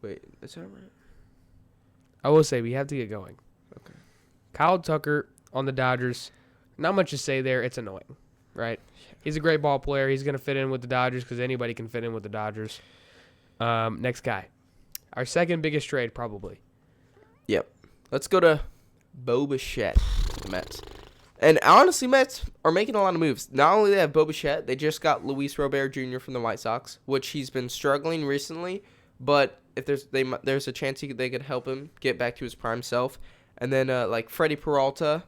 Wait, is that right? I will say we have to get going. Okay. Kyle Tucker on the Dodgers, not much to say there. It's annoying, right? He's a great ball player. He's going to fit in with the Dodgers because anybody can fit in with the Dodgers. Next guy. Our second biggest trade, probably. Yep. Let's go to Bo Bichette, the Mets. And honestly, Mets are making a lot of moves. Not only they have Bo Bichette, they just got Luis Robert Jr. from the White Sox, which he's been struggling recently. But if there's a chance they could help him get back to his prime self. And then like Freddie Peralta,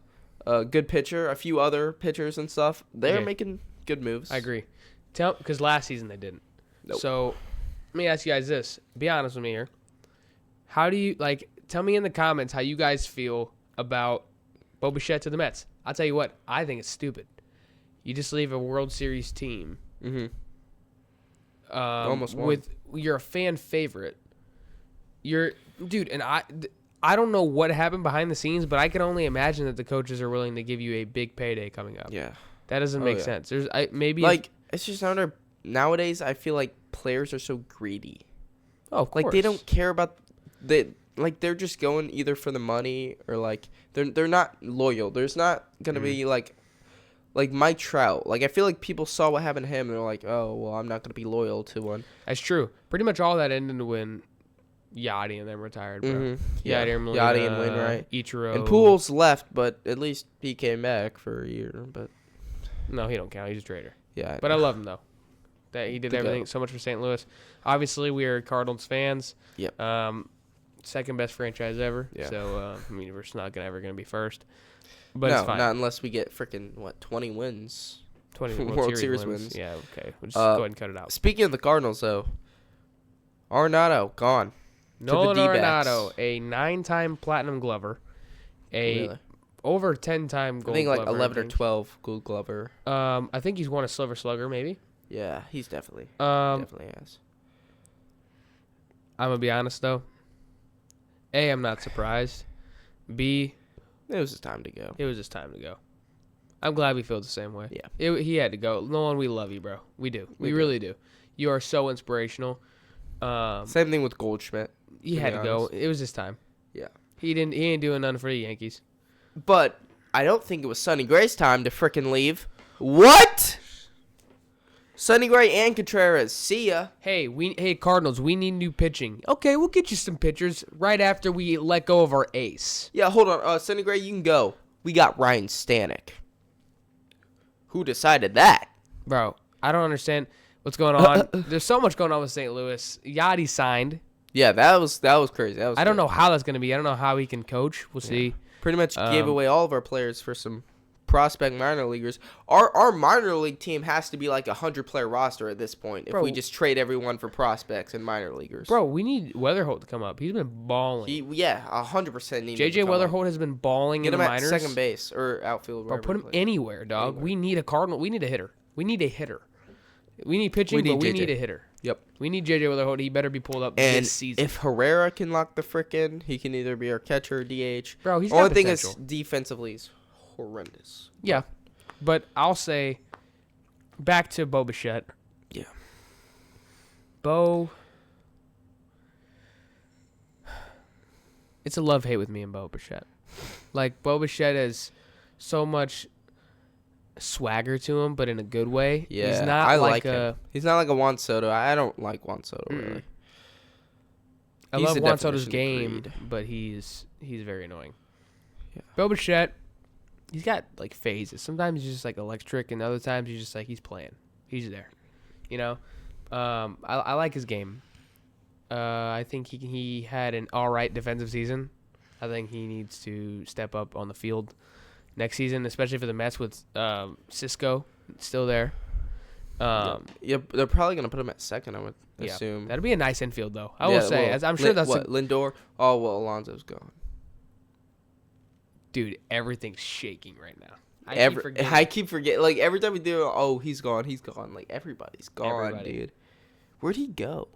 a good pitcher, a few other pitchers and stuff. They're making good moves. I agree. Because last season they didn't. Nope. So let me ask you guys this. Be honest with me here. How do you tell me in the comments how you guys feel about Bo Bichette to the Mets. I'll tell you what, I think it's stupid. You just leave a World Series team. Mm-hmm. Almost won. You're a fan favorite. Dude, and I don't know what happened behind the scenes, but I can only imagine that the coaches are willing to give you a big payday coming up. Yeah. That doesn't make sense. It's just nowadays I feel like players are so greedy. Oh, of course. Like they don't care about they're just going either for the money or like they're not loyal. There's not gonna be like Mike Trout. Like I feel like people saw what happened to him and they're like, oh well, I'm not gonna be loyal to one. That's true. Pretty much all that ended when Yachty and them retired, bro. Mm-hmm. Yachty and Wainwright, Ichiro, and Pujols left, but at least he came back for a year. But no, he don't count. He's a traitor. Yeah, but I love him though. That he did everything so much for St. Louis. Obviously, we are Cardinals fans. Yep. Second best franchise ever. Yeah. So I mean, we're not ever gonna be first. But no, it's fine. Not unless we get freaking 20 wins. 20 World Series wins. Yeah, okay. We'll just go ahead and cut it out. Speaking of the Cardinals, though, Arenado gone. Nolan Arenado, a 9-time Platinum Glover, over 10-time Gold Glover. I think 11 or 12 Gold Glover. I think he's won a Silver Slugger, maybe. Yeah, he's definitely has. I'm gonna be honest though. A, I'm not surprised. B, it was his time to go. It was his time to go. I'm glad we feel the same way. Yeah. He had to go. Nolan, we love you, bro. We do. We really do. You are so inspirational. Same thing with Goldschmidt. He had to go. It was his time. Yeah. He ain't doing nothing for the Yankees. But I don't think it was Sonny Gray's time to frickin' leave. What? Sonny Gray and Contreras. See ya. Hey, Cardinals, we need new pitching. Okay, we'll get you some pitchers right after we let go of our ace. Yeah, hold on. Sonny Gray, you can go. We got Ryan Stanek. Who decided that? Bro, I don't understand what's going on. There's so much going on with St. Louis. Yachty signed. Yeah, that was crazy. I don't know how that's going to be. I don't know how he can coach. We'll see. Pretty much gave away all of our players for some prospect minor leaguers. Our minor league team has to be like a 100-player roster at this point if we just trade everyone for prospects and minor leaguers. Bro, we need Weatherholt to come up. He's been balling. 100% need JJ Weatherholt has been balling in the minors. Get him at second base or outfield. Bro, put him anywhere, dog. Anywhere. We need a Cardinal. We need a hitter. We need a hitter. We need pitching, but we need a hitter. Yep. We need JJ Weatherholt. He better be pulled up this season. If Herrera can lock the frickin', he can either be our catcher or DH. Bro, he's got only potential. Thing is defensively is horrendous. Yeah, but I'll say back to Bo Bichette. Yeah. Bo. It's a love-hate with me and Bo Bichette. Like, Bo Bichette has so much swagger to him, but in a good way. Yeah, he's not I like him. He's not like a Juan Soto. I don't like Juan Soto really. I love Juan Soto's game, but he's very annoying. Yeah. Bo Bichette, he's got like phases. Sometimes he's just like electric, and other times he's just like he's playing. He's there, you know. I like his game. I think he had an all right defensive season. I think he needs to step up on the field next season, especially for the Mets with Cisco still there. They're probably gonna put him at second. I would assume that'd be a nice infield though. I will say, I'm sure that's Lindor. Oh well, Alonso's gone. Dude, everything's shaking right now. I keep forgetting. Like every time we do, oh he's gone. Like everybody's gone, dude. Where'd he go?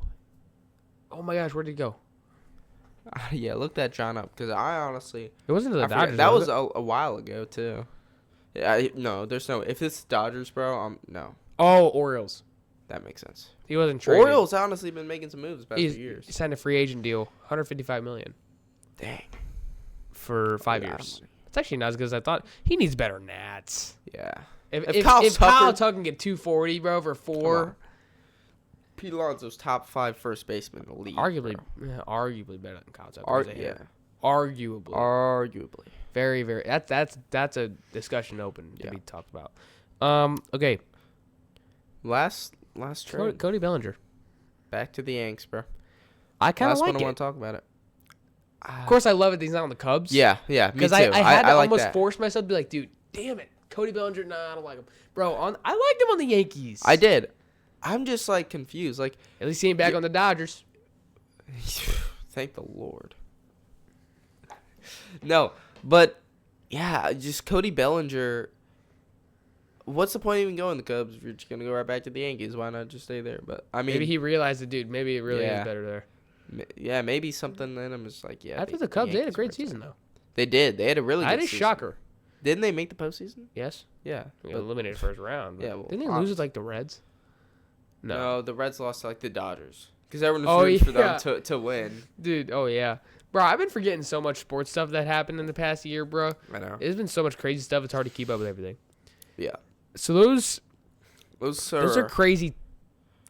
Oh my gosh, where'd he go? Yeah, look that John up because I honestly it wasn't the Dodgers. That was a while ago too. Yeah, no, there's no. If it's Dodgers, bro, no. Oh, Orioles. That makes sense. He wasn't traded. Orioles honestly been making some moves past few years. He signed a free agent deal, $155 million. Dang. For 5 years. It's actually not as good as I thought. He needs better nats. Yeah. If Kyle Tucker can get $240, bro, for 4. Pete Alonso's top 5 first baseman in the league. Arguably better than Kyle Tucker. Yeah. Arguably. Very, very. That's a discussion open to be talked about. Okay. Last trade. Cody Bellinger. Back to the Yanks, bro. I kind of like it. Last one I want to talk about it. Of course, I love it that he's not on the Cubs. Yeah, me too. Because I had to like almost that. force myself to be like, dude, damn it. Cody Bellinger, nah, I don't like him. Bro, I liked him on the Yankees. I did. I'm just, like, confused. Like, at least he ain't back on the Dodgers. Thank the Lord. No, but, yeah, just Cody Bellinger. What's the point of even going to the Cubs if you're just going to go right back to the Yankees? Why not just stay there? But I mean, maybe he realized it, dude. Maybe it really is better there. Yeah, maybe something in him is like, After the Cubs, they had a great season, though. They did. They had a really good season. Shocker. Didn't they make the postseason? Yes. Yeah. They eliminated first round. Yeah. Well, didn't they lose with, like, the Reds? No, the Reds lost to, like, the Dodgers. Because everyone was rooting for them to win. Dude, oh, yeah. Bro, I've been forgetting so much sports stuff that happened in the past year, bro. I know. There's been so much crazy stuff, it's hard to keep up with everything. Yeah. So those are crazy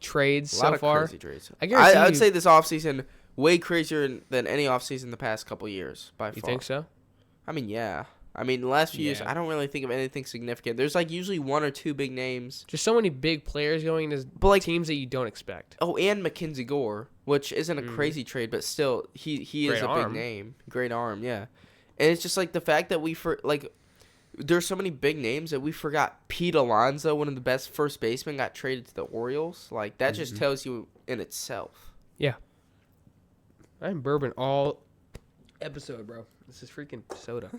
trades so far. A lot of crazy trades. I would say this offseason way crazier than any offseason the past couple years by far. You think so? I mean, yeah. I mean, the last few years, I don't really think of anything significant. There's, like, usually one or two big names. Just so many big players going into teams that you don't expect. Oh, and Mackenzie Gore, which isn't a crazy trade, but still, he is a big name. Great arm, yeah. And it's just, like, the fact that there's so many big names that we forgot Pete Alonso, one of the best first basemen, got traded to the Orioles. Like, that just tells you in itself. Yeah. I'm bourbon all episode, bro. This is freaking soda.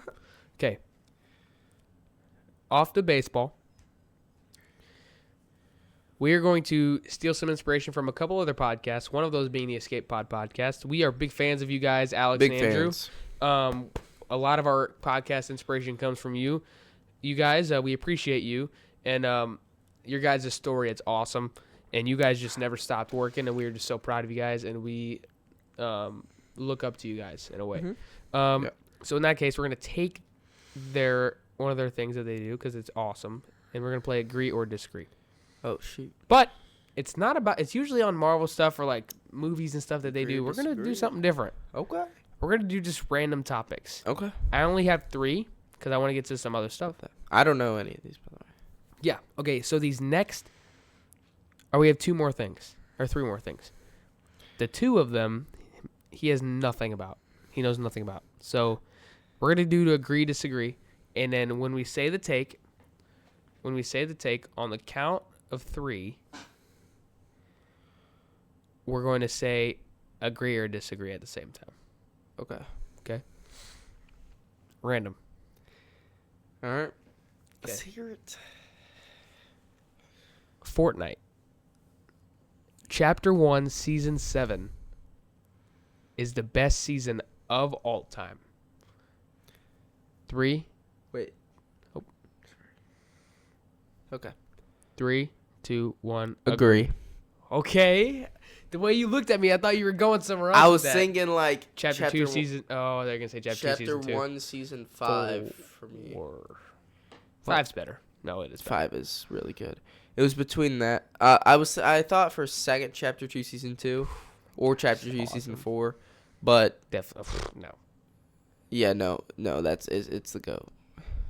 Okay. Off to baseball. We are going to steal some inspiration from a couple other podcasts, one of those being the Escape Pod podcast. We are big fans of you guys, Alex and Andrew. Fans. A lot of our podcast inspiration comes from you. You guys, we appreciate you. And your guys' story, it's awesome. And you guys just never stopped working, and we are just so proud of you guys. And we look up to you guys in a way. So in that case, we're going to take their one of their things that they do because it's awesome, and we're gonna play agree or disagree. Oh shoot! But it's not about. It's usually on Marvel stuff or like movies and stuff that they do. We're gonna do something different. Okay. We're gonna do just random topics. Okay. I only have 3 because I want to get to some other stuff. I don't know any of these, by the way. Yeah. Okay. So these next, we have 2 more things or 3 more things. The 2 of them, he has nothing about. He knows nothing about. So we're gonna do to agree, disagree, and then when we say the take, on the count of 3, we're going to say agree or disagree at the same time. Okay. Okay. Random. All right. Let's hear it. Fortnite. Chapter 1, Season 7 is the best season of all time. 3. Wait. Oh. Okay. 3, 2, 1. Agree. Okay. The way you looked at me, I thought you were going somewhere else. I was thinking like Chapter 2 season. Oh, they're gonna say Chapter 2 season 2. Chapter 1 season 5 for me. 5's better. No, it is better. 5 is really good. It was between that. I thought for second Chapter 2 season 2 or Chapter 2 season 4, but Definitely no. Yeah, no, it's the GOAT.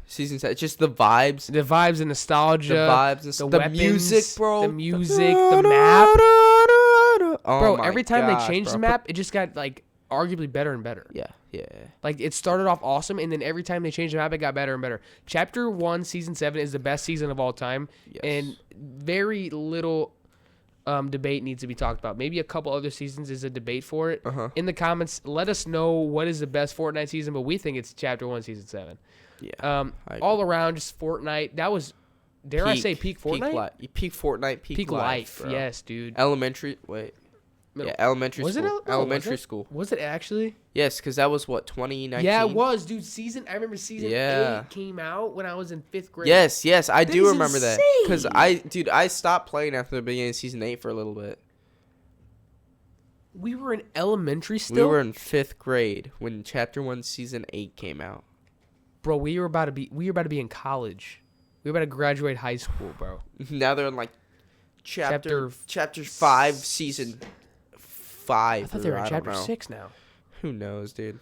Season 7, it's just the vibes, and nostalgia, the weapons, music, bro, the music, the map. Oh bro, my every time gosh, they changed bro. the map, it just got like arguably better and better. Yeah. Like it started off awesome, and then every time they changed the map, it got better and better. Chapter 1, Season 7 is the best season of all time, and very little debate needs to be talked about. Maybe a couple other seasons is a debate for it. In the comments, let us know what is the best Fortnite season, but we think it's Chapter 1, Season 7. Yeah. All around, just Fortnite. That was, I say, peak Fortnite? Peak Fortnite, peak life. Bro. Yes, dude. Elementary Was school. Elementary school. Was it actually? Yes, because that was what, 2019? Yeah, it was, dude. I remember season 8 came out when I was in 5th grade. Yes, I do remember that. Because I stopped playing after the beginning of season 8 for a little bit. We were in elementary still? We were in 5th grade when Chapter 1 season 8 came out. Bro, we were about to be in college. We were about to graduate high school, bro. Now they're in like chapter 5 season 5. I thought they were in chapter 6 now. Who knows, dude?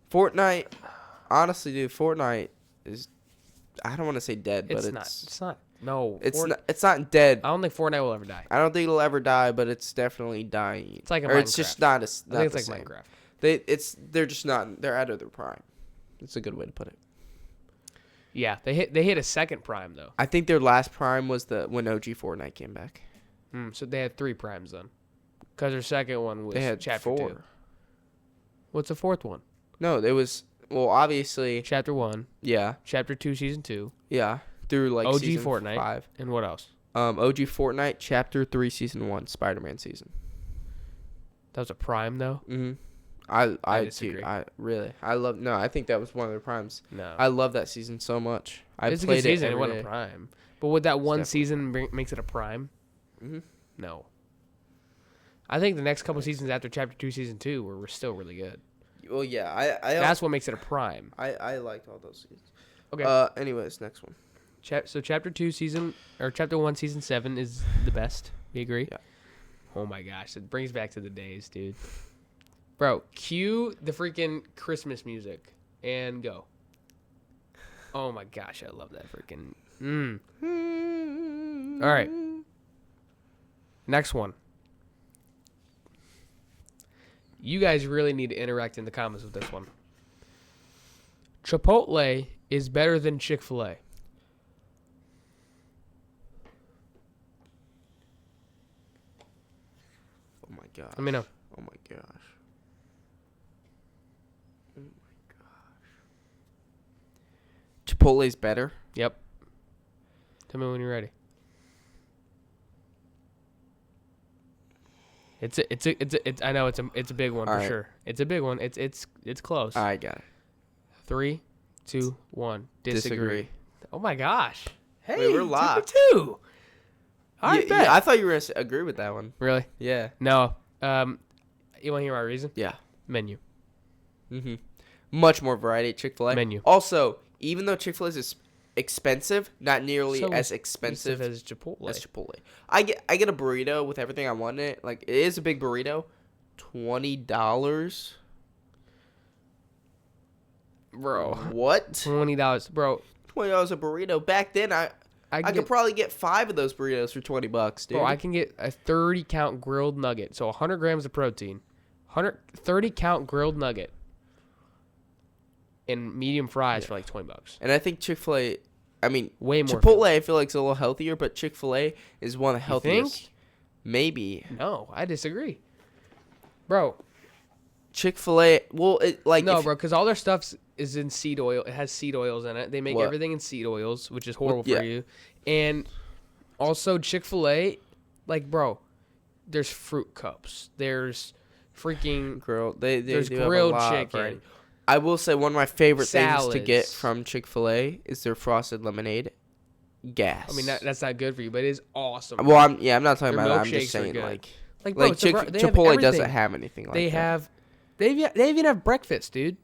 Fortnite, honestly, dude, Fortnite is, I don't want to say dead, but it's not. No. It's not dead. I don't think Fortnite will ever die. I don't think it'll ever die, but it's definitely dying. It's like Minecraft. It's just not as. I think it's like Minecraft. They're just not. They're out of their prime. That's a good way to put it. Yeah, they hit a second prime though. I think their last prime was when OG Fortnite came back. So they had 3 primes then, because their second one was Chapter 4. 2. What's the 4th one? No, it was obviously Chapter 1. Yeah. Chapter 2, Season 2. Yeah, through like OG season Fortnite 5. And what else? OG Fortnite Chapter 3 Season 1 Spider-Man season. That was a prime though. I disagree. Dude, I think that was one of their primes. No. I love that season so much. It's a good season. It wasn't a prime. But would that one season makes it a prime? No. I think the next couple seasons after Chapter 2, Season 2 were still really good. Well, yeah. That's what makes it a prime. I liked all those seasons. Okay. Anyways, next one. So Chapter 1, Season 7 is the best. We agree? Yeah. Oh my gosh. It brings back to the days, dude. Bro, cue the freaking Christmas music and go. Oh my gosh, I love that freaking. All right. Next one. You guys really need to interact in the comments with this one. Chipotle is better than Chick-fil-A. Oh my gosh. Let me know. Oh my gosh. Chipotle's better. Yep. Tell me when you're ready. It's I know it's a big one for sure. It's a big one. It's close. I got it. 3, 2, 1. Disagree. Oh my gosh. Hey, wait, we're live. 2. All right, bet. Yeah, I thought you were gonna agree with that one. Really? Yeah. No. You want to hear my reason? Yeah. Menu. Much more variety at Chick-fil-A. Menu. Also, even though Chick-fil-A is expensive, not nearly So as expensive as Chipotle. I get a burrito with everything I want in it. Like, it is a big burrito. $20. Bro. What? $20, bro. $20 a burrito. Back then, I could probably get 5 of those burritos for $20, dude. Bro, I can get a 30-count grilled nugget. So 100 grams of protein. 30-count grilled nugget. And medium fries for like $20. And I think Chick-fil-A, I mean, way more. Chipotle, I feel like is a little healthier, but Chick-fil-A is one of the healthiest. Think? Maybe. No, I disagree. Bro. Chick-fil-A, well, no, bro, because all their stuff is in seed oil. It has seed oils in it. They make everything in seed oils, which is horrible for you. And also Chick-fil-A, like, bro, there's fruit cups. There's freaking grilled. There's do grilled have a lot of chicken. variety. I will say one of my favorite things to get Salads. from Chick-fil-A is their frosted lemonade. Gas. I mean, that's not good for you, but it is awesome. Well, I'm not talking Their about that. I'm milkshakes just are saying, good. like bro, Chipotle doesn't have anything like that. They even have breakfast, dude.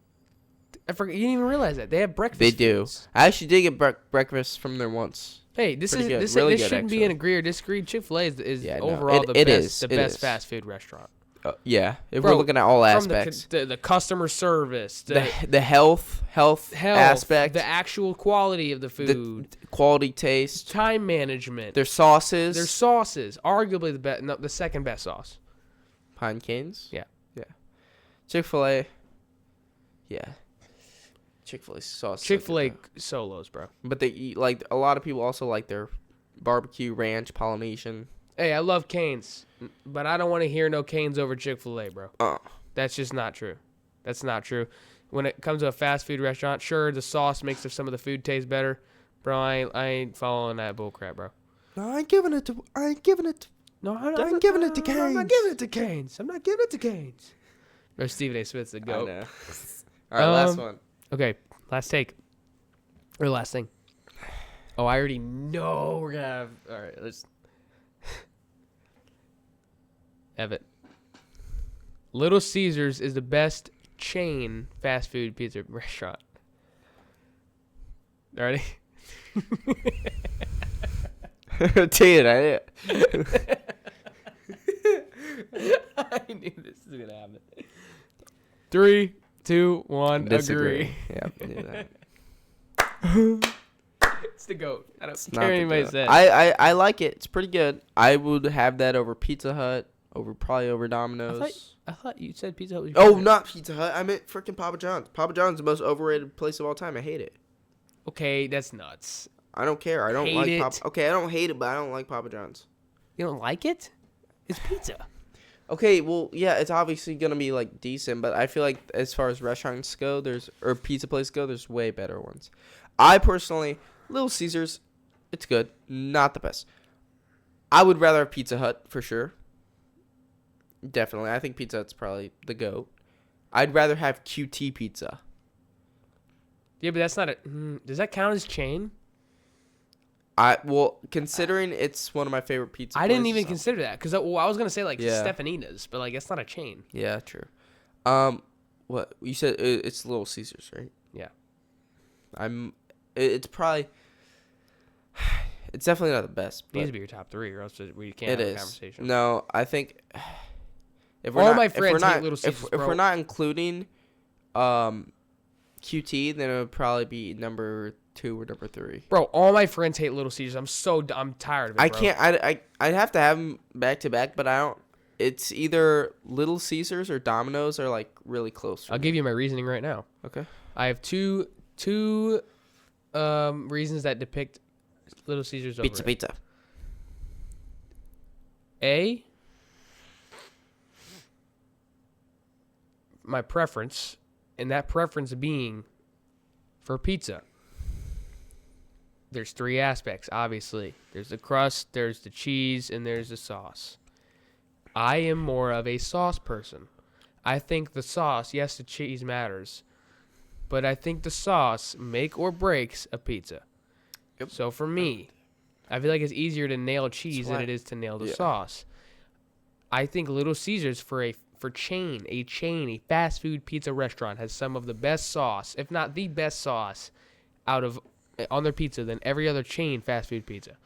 I forgot, you didn't even realize that. They have breakfast. They do. foods. I actually did get breakfast from there once. Hey, this Pretty good. this Really this good, shouldn't be actually. an agree or disagree. Chick-fil-A is Yeah, no, overall it the is. best fast food restaurant. Yeah, if Bro, we're looking at all From aspects, the customer service, the health aspect, the actual quality of the food, the quality, taste, time management, their sauces, arguably the second best sauce. pine canes. Yeah. Chick-fil-A. Yeah. Chick-fil-A sauce. Chick-fil-A solos, bro. But they eat, like, a lot of people also like their barbecue, ranch, Polynesian. Hey, I love Cane's, but I don't want to hear no Cane's over Chick-fil-A, bro. That's just not true. That's not true. When it comes to a fast food restaurant, sure, the sauce makes some of the food taste better. Bro, I ain't following that bullcrap, bro. No, I ain't giving it to No, I'm giving it to Cane's. I'm not giving it to Cane's. I'm not giving it to Cane's. Bro, Stephen A. Smith's the GOAT. I know. All right, last one. Okay, last take. Or last thing. Oh, I already know we're going to have... All right, let's... Evan. Little Caesars is the best chain fast food pizza restaurant. Ready? Dude, I knew this was going to happen. 3, 2, 1, disagree. agree. Yeah, I knew that. It's the GOAT. I don't Not care the anybody goat. says. I like it. It's pretty good. I would have that over Pizza Hut, probably over Domino's. I thought you said Pizza Hut was your Oh, favorite. not Pizza Hut. I meant freaking Papa John's. Papa John's is the most overrated place of all time. I hate it. Okay, that's nuts. I don't care. I don't Hate like it. Papa. Okay, I don't hate it, but I don't like Papa John's. You don't like it? It's pizza. Okay, well, yeah, it's obviously gonna be like decent, but I feel like as far as restaurants go, or pizza places go, there's way better ones. I personally, Little Caesars, it's good, not the best. I would rather have Pizza Hut for sure. Definitely, I think Pizza Hut's probably the GOAT. I'd rather have QT pizza. Yeah, but that's not a... does that count as chain? Considering it's one of my favorite pizza I didn't even places, consider that. Because I was going to say, like, Yeah. Stefanina's. But, like, it's not a chain. Yeah, true. What you said? It's Little Caesars, right? Yeah. It's probably. It's definitely not the best. It needs to be your top 3, or else we can't It have a is. conversation. No, I think. If All my friends hate Little Caesars, if bro. we're not including, QT, then it would probably be number 2 or number 3. Bro, all my friends hate Little Caesars. I'm tired of it, I bro. can't. I'd have to have them back to back, but I don't. It's either Little Caesars or Domino's are like really close. I'll give you my reasoning right now. Okay. I have two reasons that depict Little Caesars over it. Pizza. A, my preference, and that preference being for pizza. There's 3 aspects, obviously. There's the crust, there's the cheese, and there's the sauce. I am more of a sauce person. I think the sauce, yes, the cheese matters, but I think the sauce make or breaks a pizza. Yep. So for me, I feel like it's easier to nail cheese than it is to nail the sauce. I think Little Caesars for a fast food pizza restaurant has some of the best sauce, if not the best sauce, on their pizza than every other chain fast food pizza.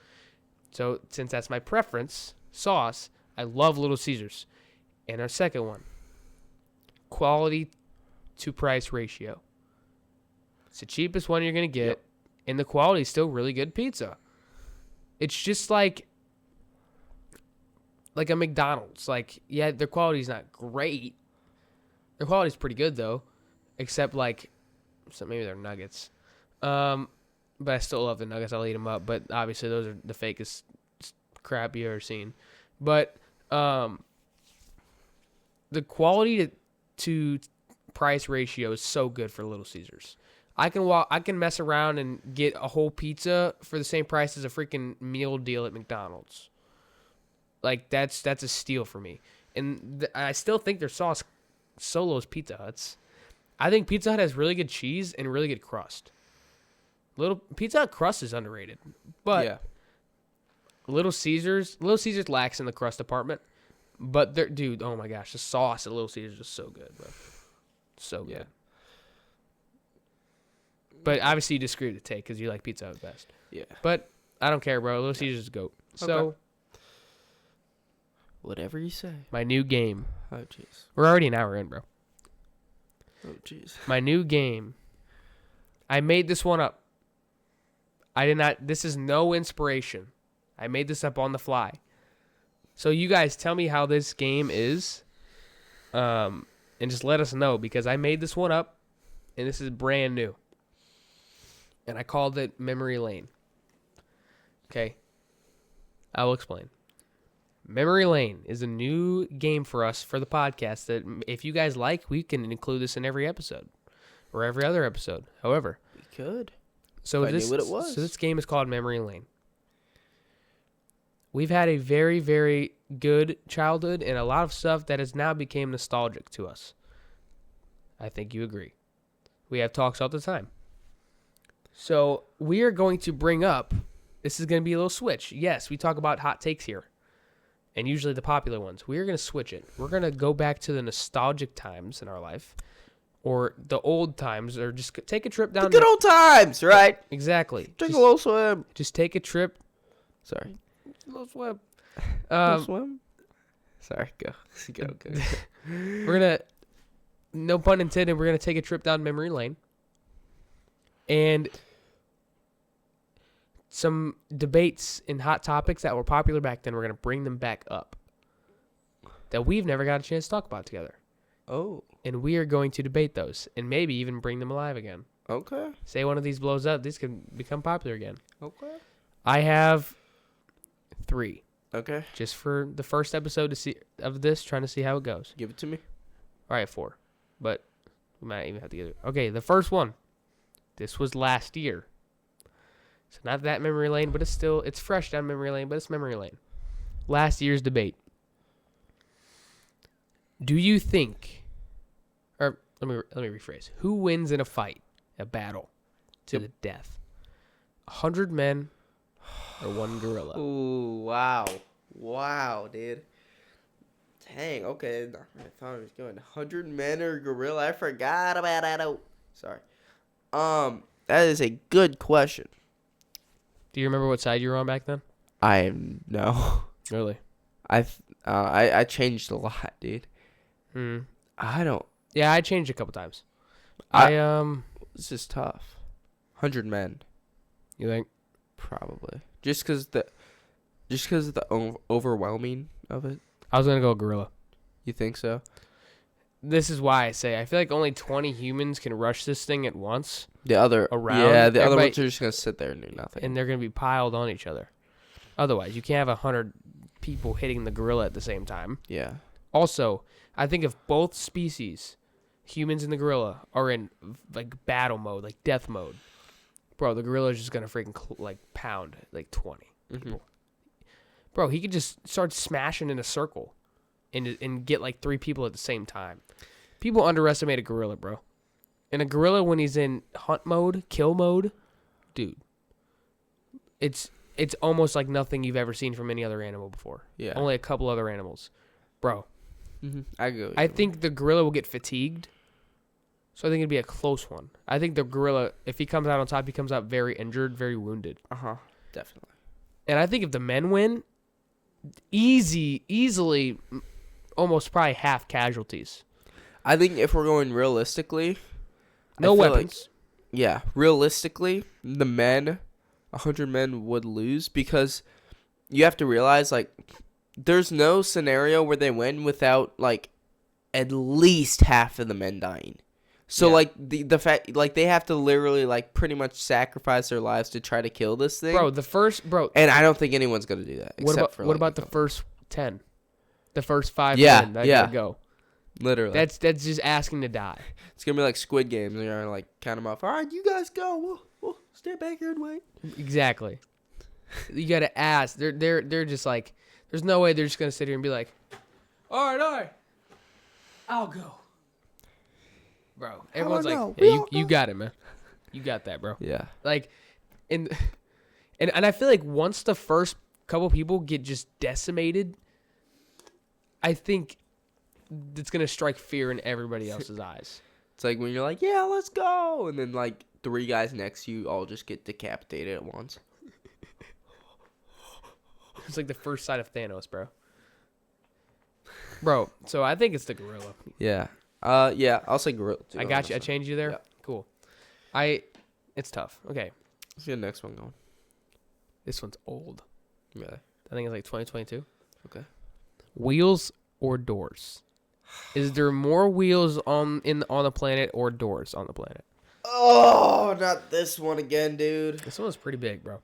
So since that's my preference, sauce, I love Little Caesars. And our second one, quality to price ratio. It's the cheapest one you're going to get, and the quality is still really good pizza. It's just like a McDonald's. Like, yeah, their quality's not great. Their quality's pretty good, though, except, like, so maybe they're nuggets. But I still love the nuggets. I'll eat them up. But obviously, those are the fakest crap you ever seen. But the quality to price ratio is so good for Little Caesars. I can mess around and get a whole pizza for the same price as a freaking meal deal at McDonald's. Like, that's a steal for me. And I still think their sauce solos Pizza Hut's. I think Pizza Hut has really good cheese and really good crust. Pizza Hut crust is underrated. But Little Caesars lacks in the crust department. But dude, oh my gosh, the sauce at Little Caesars is so good, bro. So good. Yeah. But obviously you disagree with the take because you like Pizza Hut best. Yeah. But I don't care, bro. Little Caesars is a goat. So, okay. Whatever you say. My new game. Oh, jeez. We're already an hour in, bro. Oh, jeez. My new game. I made this one up. This is no inspiration. I made this up on the fly. So you guys tell me how this game is. And just let us know because I made this one up. And this is brand new. And I called it Memory Lane. Okay. I will explain. Memory Lane is a new game for us for the podcast that if you guys like, we can include this in every episode or every other episode. However, we could. So I knew what it was. So this game is called Memory Lane. We've had a very, very good childhood and a lot of stuff that has now become nostalgic to us. I think you agree. We have talks all the time. So we are going to bring up, this is going to be a little switch. Yes, we talk about hot takes here. And usually the popular ones. We're going to switch it. We're going to go back to the nostalgic times in our life. Or the old times. Or just take a trip down. The good old times, right? Exactly. Take a little swim. Just take a trip. Sorry. A little swim. Little swim? Sorry, go. We're going to, no pun intended, we're going to take a trip down memory lane. And some debates and hot topics that were popular back then, we're going to bring them back up that we've never got a chance to talk about together. Oh. And we are going to debate those and maybe even bring them alive again. Okay. Say one of these blows up, these can become popular again. Okay. I have 3. Okay. Just for the first episode of this, trying to see how it goes. Give it to me. All right, 4. But we might even have to get it. Okay, the first one. This was last year. So not that memory lane, but it's fresh down memory lane, but it's memory lane. Last year's debate. Do you think, or let me rephrase, who wins in a fight, a battle, to the death? 100 men or 1 gorilla? Ooh, wow. Wow, dude. Dang, okay. I thought I was going 100 men or gorilla. I forgot about that. Oh, sorry. That is a good question. Do you remember what side you were on back then? No. Really? I changed a lot, dude. I don't. Yeah, I changed a couple times. This is tough. 100 men. You think? Probably. Just because of the overwhelming of it. I was gonna go gorilla. You think so? This is why I say I feel like only 20 humans can rush this thing at once. The other ones are just gonna sit there and do nothing, and they're gonna be piled on each other. Otherwise, you can't have 100 people hitting the gorilla at the same time. Yeah. Also, I think if both species, humans and the gorilla, are in like battle mode, like death mode, bro, the gorilla is just gonna freaking pound like 20 people. Bro, he could just start smashing in a circle, and get like 3 people at the same time. People underestimate a gorilla, bro. And a gorilla, when he's in hunt mode, kill mode, dude, it's almost like nothing you've ever seen from any other animal before. Yeah. Only a couple other animals. Bro. I go. I think the gorilla will get fatigued So I think it'd be a close one. I think the gorilla, if he comes out on top, he comes out very injured, very wounded. Definitely. And I think if the men win, easily, almost probably half casualties. I think if we're going realistically, No weapons. Realistically, the men, 100 men would lose because you have to realize, like, there's no scenario where they win without, like, at least half of the men dying. So, like, the fact, like, they have to literally, like, pretty much sacrifice their lives to try to kill this thing. Bro. And I don't think anyone's going to do that. What about the first 10? The first 5 men that gotta go? Literally. That's just asking to die. It's going to be like Squid Games. They're going to, like, count them off. All right, you guys go. We'll stay back here and wait. Exactly. You got to ask. They're just like, there's no way they're just going to sit here and be like, all right. I'll go. Bro, everyone's like, hey, you got it, man. You got that, bro. Yeah. Like, and I feel like once the first couple people get just decimated, I think it's going to strike fear in everybody else's eyes. It's like when you're like, yeah, let's go. And then, like, 3 guys next to you all just get decapitated at once. It's like the first sight of Thanos, bro. Bro, so I think it's the gorilla. Yeah. I'll say gorilla too. I got you. I changed you there? Yeah. Cool. It's tough. Okay. Let's get the next one going. This one's old. Really? I think it's like 2022. Okay. Wheels or doors? Is there more wheels on the planet or doors on the planet? Oh, not this one again, dude. This one's pretty big, bro.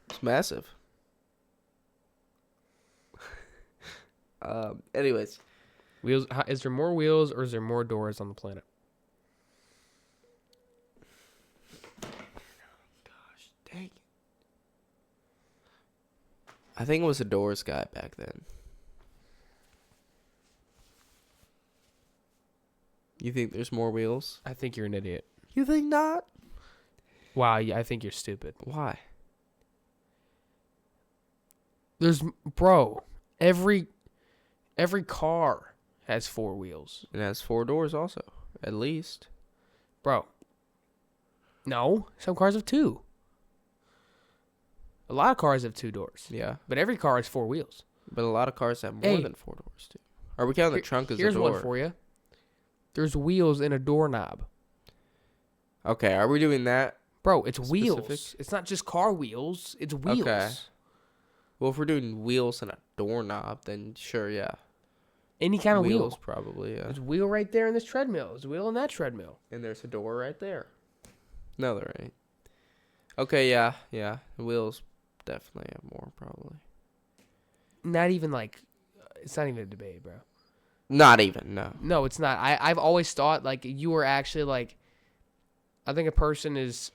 It's massive. Anyways. Wheels. Is there more wheels or is there more doors on the planet? Gosh, dang it. I think it was a doors guy back then. You think there's more wheels? I think you're an idiot. You think not? Wow, I think you're stupid. Why? Bro, every car has 4 wheels. It has 4 doors also, at least. Bro. No, some cars have 2. A lot of cars have 2 doors. Yeah. But every car has 4 wheels. But a lot of cars have more than 4 doors, too. Are we counting the trunk as a door? Here's one for you. There's wheels in a doorknob. Okay, are we doing that? Bro, it's Specific? wheels. It's not just car wheels. It's wheels. Okay. Well, if we're doing wheels and a doorknob, then sure, yeah. Any kind of wheels, wheel. probably, yeah. There's a wheel right there in this treadmill. There's a wheel in that treadmill. And there's a door right there. No, there ain't. Okay, yeah. The wheels definitely have more, probably. Not even like, it's not even a debate, bro. Not even, no. No, it's not. I've always thought, like, you were actually, like, I think a person is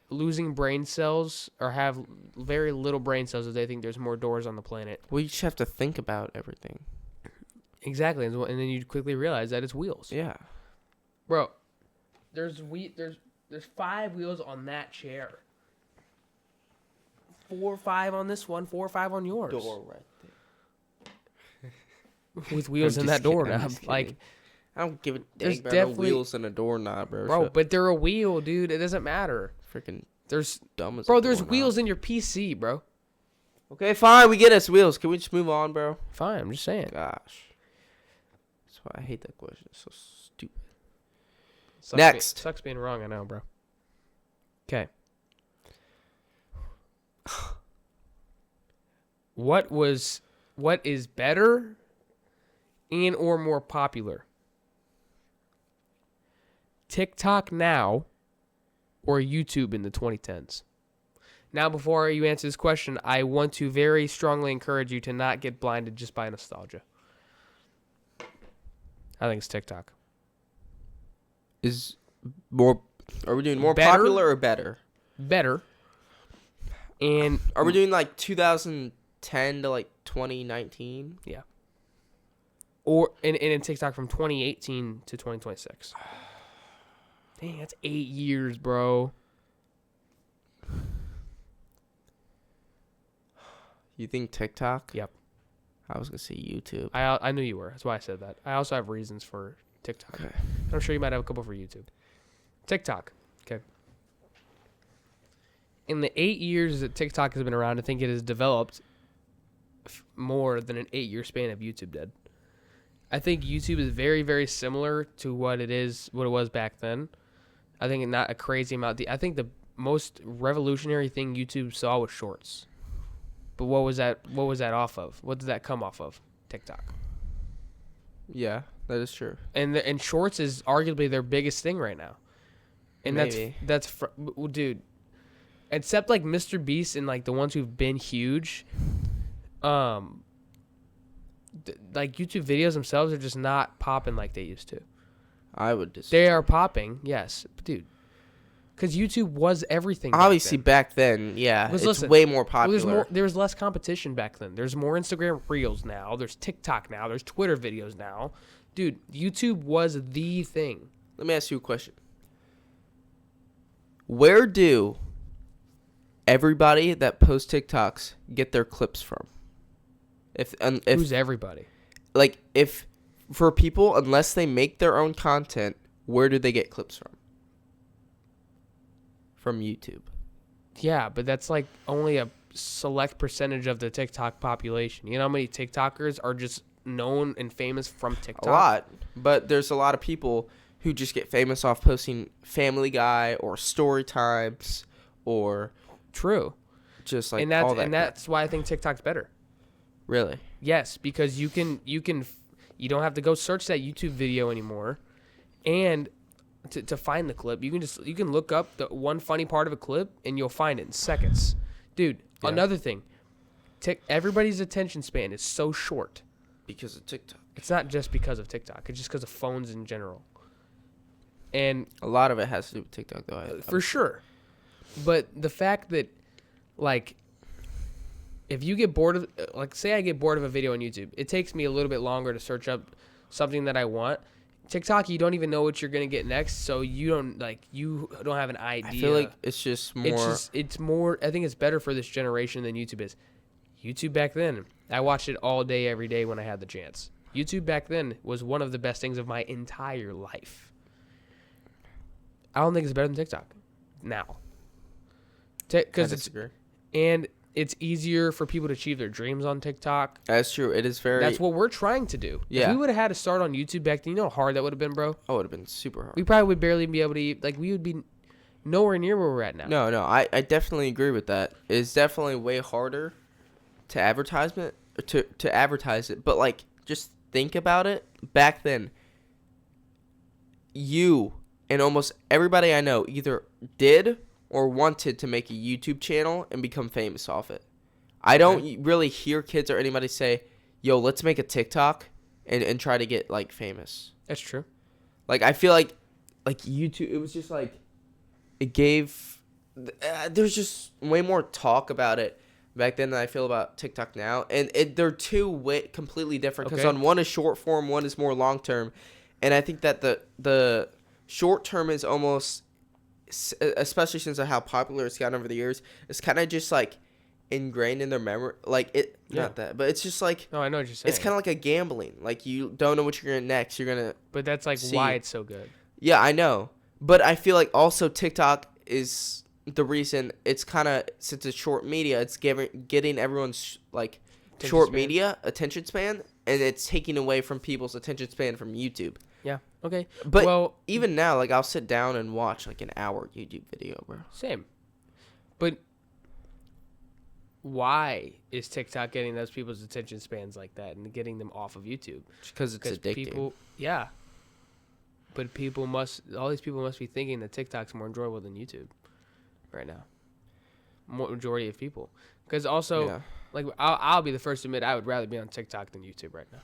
losing brain cells or have very little brain cells if they think there's more doors on the planet. Well, you just have to think about everything. Exactly. And then you quickly realize that it's wheels. Yeah. Bro, there's 5 wheels on that chair. 4 or 5 on this one, 4 or 5 on yours. Door right there. With wheels in that doorknob. Like, I don't give a there's dang about no definitely wheels in a doorknob, bro. Bro, but they're a wheel, dude. It doesn't matter. Freaking There's dumb as Bro, a there's doorknob. wheels in your PC, bro. Okay, fine. We get us wheels. Can we just move on, bro? Fine, I'm just saying. Gosh. That's why I hate that question. It's so stupid. Next. Sucks being wrong, I know, bro. Okay. What is better and or more popular? TikTok now or YouTube in the 2010s? Now, before you answer this question, I want to very strongly encourage you to not get blinded just by nostalgia. I think it's TikTok. Are we doing more Better? popular or better? Better. And Are we doing like 2010 to like 2019? Yeah. Or in TikTok from 2018 to 2026. Dang, that's 8 years, bro. You think TikTok? Yep. I was gonna say YouTube. I knew you were. That's why I said that. I also have reasons for TikTok. Okay. I'm sure you might have a couple for YouTube. TikTok. Okay. In the 8 years that TikTok has been around, I think it has developed more than an 8-year span of YouTube did. I think YouTube is very, very similar to what it was back then. I think not a crazy amount. I think the most revolutionary thing YouTube saw was Shorts. But what was that off of? What did that come off of? TikTok. Yeah, that is true. And Shorts is arguably their biggest thing right now. And Maybe. dude, except like Mr. Beast and like the ones who've been huge, like YouTube videos themselves are just not popping like they used to. I would disagree. They are popping, yes, but dude. Because YouTube was everything. Obviously, back then, yeah, it's way more popular. Well, there's less competition back then. There's more Instagram Reels now. There's TikTok now. There's Twitter videos now. Dude, YouTube was the thing. Let me ask you a question. Where do everybody that posts TikToks get their clips from? If Who's everybody? Like, if for people, unless they make their own content, where do they get clips from? From YouTube. Yeah, but that's like only a select percentage of the TikTok population. You know how many TikTokers are just known and famous from TikTok? A lot. But there's a lot of people who just get famous off posting Family Guy or story times or True. Just like and that's why I think TikTok's better. Really? Yes, because you don't have to go search that YouTube video anymore, and to find the clip, you can look up the one funny part of a clip and you'll find it in seconds, dude. Yeah. Another thing, everybody's attention span is so short because of TikTok. It's not just because of TikTok; it's just because of phones in general, and a lot of it has to do with TikTok, though. For sure, but the fact that, like, if you get bored of, like, say I get bored of a video on YouTube, it takes me a little bit longer to search up something that I want. TikTok, you don't even know what you're gonna get next, so you don't have an idea. I feel like it's just more. It's more. I think it's better for this generation than YouTube is. YouTube back then, I watched it all day, every day when I had the chance. YouTube back then was one of the best things of my entire life. I don't think it's better than TikTok now. I disagree. And it's easier for people to achieve their dreams on TikTok. That's true. It is very. That's what we're trying to do. Yeah. If we would have had to start on YouTube back then, you know how hard that would have been, bro? Oh, it would have been super hard. We probably would barely be able to eat. Like, we would be nowhere near where we're at now. No, I definitely agree with that. It's definitely way harder to advertise it. But, like, just think about it. Back then, you and almost everybody I know either did or wanted to make a YouTube channel and become famous off it. I don't really hear kids or anybody say, yo, let's make a TikTok and try to get, like, famous. That's true. Like, I feel like YouTube, it was just, like, it gave, there's just way more talk about it back then than I feel about TikTok now. And they're two completely different because on one is short form, one is more long term. And I think that the short term is almost, especially since of how popular it's gotten over the years, it's kind of just like ingrained in their memory. Like not that, but it's just like. No, I know what you're saying. It's kind of like a gambling. Like you don't know what you're gonna next. You're gonna. But that's like why it's so good. Yeah, I know, but I feel like also TikTok is the reason. It's kind of, since it's short media, it's getting everyone's like short media attention span, and it's taking away from people's attention span from YouTube. Yeah. Okay. But even now, like, I'll sit down and watch like an hour YouTube video, bro. Same. But why is TikTok getting those people's attention spans like that and getting them off of YouTube? Because it's addicting. Yeah. But all these people must be thinking that TikTok's more enjoyable than YouTube right now. Majority of people. Because also, like, I'll be the first to admit I would rather be on TikTok than YouTube right now.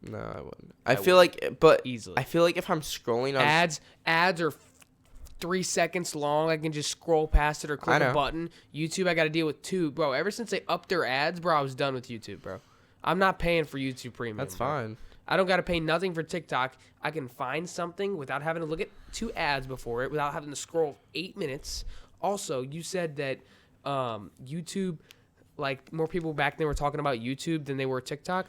No, I wouldn't. I feel like, but easily. I feel like if I'm scrolling on ads are 3 seconds long. I can just scroll past it or click a button. YouTube, I got to deal with 2, bro. Ever since they upped their ads, bro, I was done with YouTube, bro. I'm not paying for YouTube Premium. That's fine. I don't got to pay nothing for TikTok. I can find something without having to look at 2 ads before it, without having to scroll 8 minutes. Also, you said that YouTube, like, more people back then were talking about YouTube than they were TikTok.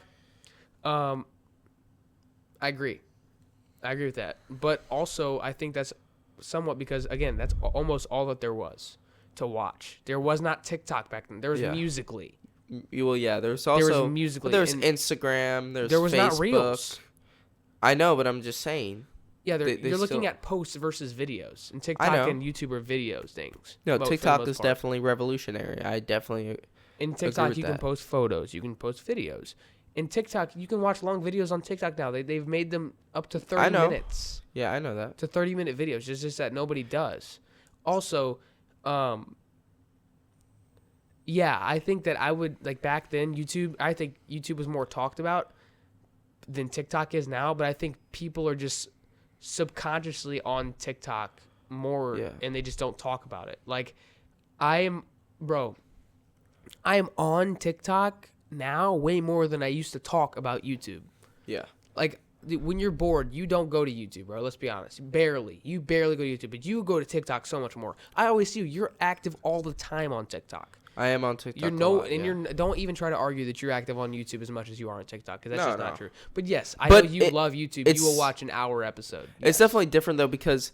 I agree. I agree with that. But also, I think that's somewhat because, again, that's almost all that there was to watch. There was not TikTok back then. There was Musical.ly. Well, yeah, there's also... There was Musical.ly. There's Instagram, there's there was Facebook. Not Reels. I know, but I'm just saying. Yeah, you're looking at posts versus videos. And TikTok and YouTube are videos things. No, TikTok is definitely revolutionary. I definitely In TikTok, you can post photos. You can post videos. In TikTok, you can watch long videos on TikTok now. They've made them up to 30 minutes. Yeah, I know that. To 30-minute videos. It's just that nobody does. Also, yeah, I think that I would, like back then, I think YouTube was more talked about than TikTok is now. But I think people are just subconsciously on TikTok more and they just don't talk about it. Like, I am on TikTok now way more than I used to talk about YouTube. Yeah. Like, when you're bored, you don't go to YouTube, bro. Let's be honest. You barely go to YouTube, but you go to TikTok so much more. I always see you're active all the time on TikTok. I am on TikTok. Don't even try to argue that you're active on YouTube as much as you are on TikTok, because that's just not true. But yes, I know you love YouTube. You will watch an hour episode. Yes. It's definitely different though, because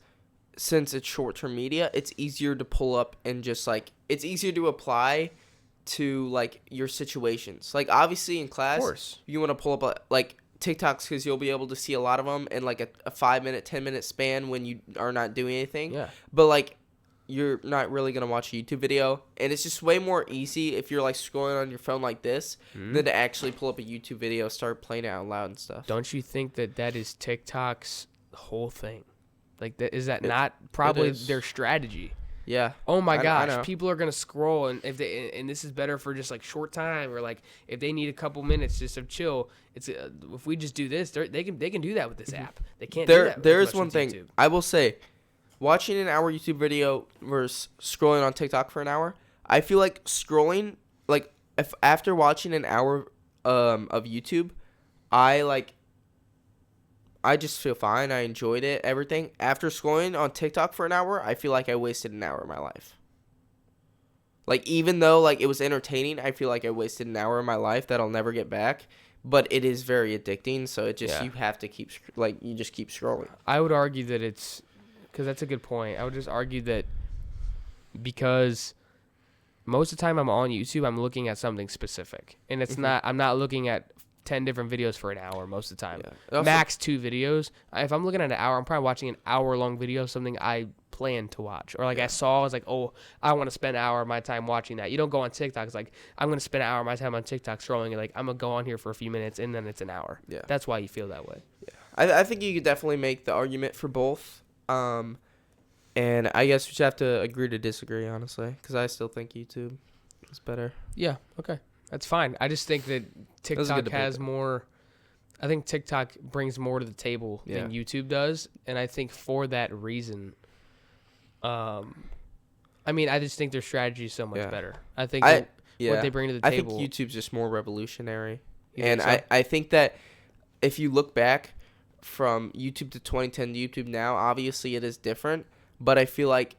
since it's short-term media, it's easier to pull up and just like it's easier to apply to like your situations. Like obviously in class, you want to pull up like TikToks because you'll be able to see a lot of them in like a 5-minute, 10-minute span when you are not doing anything. Yeah. But like, you're not really going to watch a YouTube video. And it's just way more easy if you're like scrolling on your phone like this than to actually pull up a YouTube video, start playing it out loud and stuff. Don't you think that is TikTok's whole thing? Like, is that not probably their strategy? Yeah. Oh my gosh, people are going to scroll, and and this is better for just like short time, or like if they need a couple minutes just to chill, it's if we just do this, they can do that with this app. They can't do that. There is one thing YouTube. I will say. Watching an hour YouTube video versus scrolling on TikTok for an hour, I feel like scrolling, like, if after watching an hour of YouTube, I just feel fine. I enjoyed it, everything. After scrolling on TikTok for an hour, I feel like I wasted an hour of my life. Like, even though, like, it was entertaining, I feel like I wasted an hour of my life that I'll never get back. But it is very addicting, so it just, you have to keep, like, you just keep scrolling. I would argue that it's... Because that's a good point. I would just argue that because most of the time I'm on YouTube, I'm looking at something specific. And it's I'm not looking at 10 different videos for an hour most of the time. Yeah. Max 2 videos. If I'm looking at an hour, I'm probably watching an hour-long video of something I plan to watch. Or like I was like, oh, I want to spend an hour of my time watching that. You don't go on TikTok. It's like, I'm going to spend an hour of my time on TikTok scrolling. And like, I'm going to go on here for a few minutes, and then it's an hour. Yeah. That's why you feel that way. Yeah. I think you could definitely make the argument for both. And I guess we just have to agree to disagree, honestly, because I still think YouTube is better. Yeah, okay. That's fine. I just think that TikTok has more... I think TikTok brings more to the table than YouTube does, and I think for that reason... I mean, I just think their strategy is so much better. I think what they bring to the table... I think YouTube's just more revolutionary. And I think that if you look back from YouTube to 2010 to YouTube now, obviously it is different, but I feel like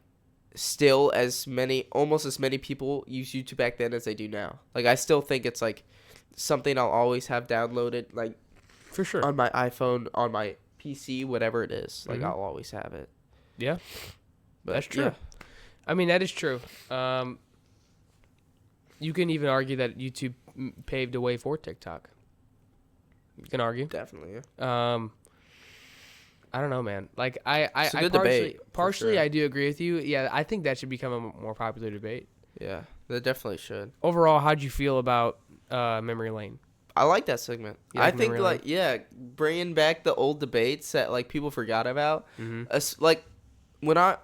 still almost as many people use YouTube back then as they do now. Like, I still think it's like something I'll always have downloaded, like, for sure, on my iPhone, on my PC, whatever it is. Like, I'll always have it. Yeah, but that's true. Yeah. I mean, that is true. You can even argue that YouTube paved the way for TikTok. You can argue. Definitely, yeah. I don't know, man. Like, partially sure. I do agree with you. Yeah, I think that should become a more popular debate. Yeah, that definitely should. Overall, how'd you feel about Memory Lane? I like that segment. I think, like, bringing back the old debates that, like, people forgot about. Like, when I,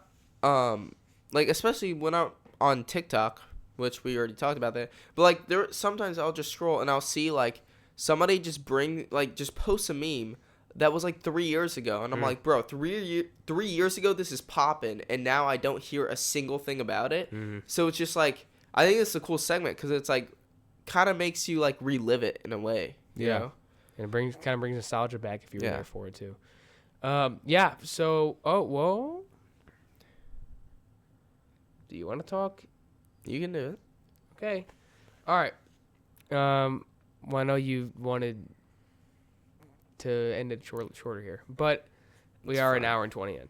especially when I'm on TikTok, which we already talked about that. But, like, sometimes I'll just scroll and I'll see, like, somebody just post a meme that was like 3 years ago, and I'm like, bro, 3 years ago this is popping, and now I don't hear a single thing about it. So it's just like, I think it's a cool segment because it's like kind of makes you like relive it in a way. You know? And it kind of brings nostalgia back if you were there for it too. So do you want to talk? You can do it. Okay. All right. Well, I know you wanted to end it shorter here, but We are an hour and 20 in.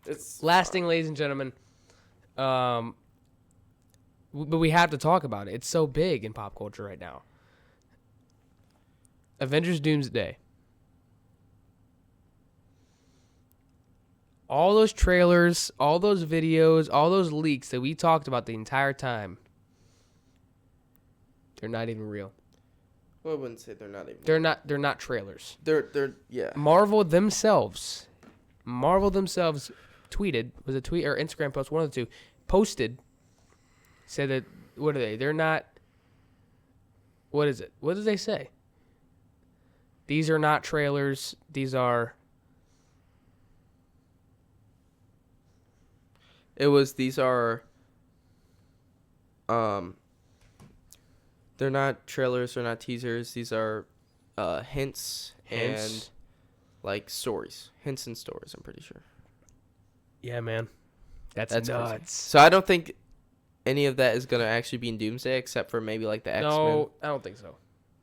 It's last thing, ladies and gentlemen. But we have to talk about it. It's so big in pop culture right now. Avengers Doomsday. All those trailers, all those videos, all those leaks that we talked about the entire time, they're not even real. Well, I wouldn't say they're not even. They're not trailers. They're yeah. Marvel themselves tweeted, was a tweet or Instagram post, one of the two, posted, said that, what are they? They're not, what is it? What did they say? These are not trailers. These are. These are. They're not trailers. They're not teasers. These are, hints and, like, stories. Hints and stories. I'm pretty sure. Yeah, man. That's nuts. Crazy. So I don't think any of that is gonna actually be in Doomsday, except for maybe like the X-Men. No, I don't think so.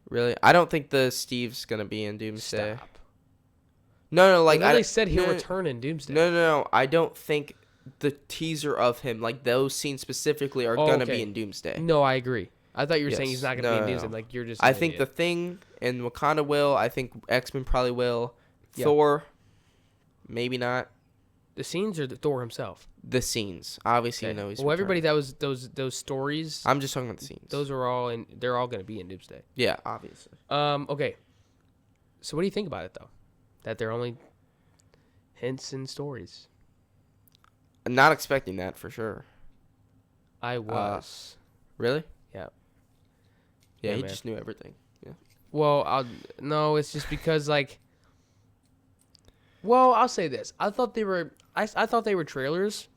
Really? I don't think the Steve's gonna be in Doomsday. Stop. No, like they said he'll return in Doomsday. No. I don't think the teaser of him, like those scenes specifically, are gonna be in Doomsday. No, I agree. I thought you were saying he's not gonna be in Doomsday. No. Like you're just. I think the Thing and Wakanda will. I think X-Men probably will. Yeah. Thor, maybe not. The scenes or the Thor himself. The scenes, obviously, Okay. you know he's. Well, everybody returning. that was those stories. I'm just talking about the scenes. Those are all in. They're all gonna be in Doomsday. Yeah, obviously. Okay. So what do you think about it though? That they're only hints and stories. I'm not expecting that for sure. I was. Really? Yeah. Yeah, he man. just knew everything. Yeah. Well, no, it's just because like. Well, I'll say this. I thought they were trailers,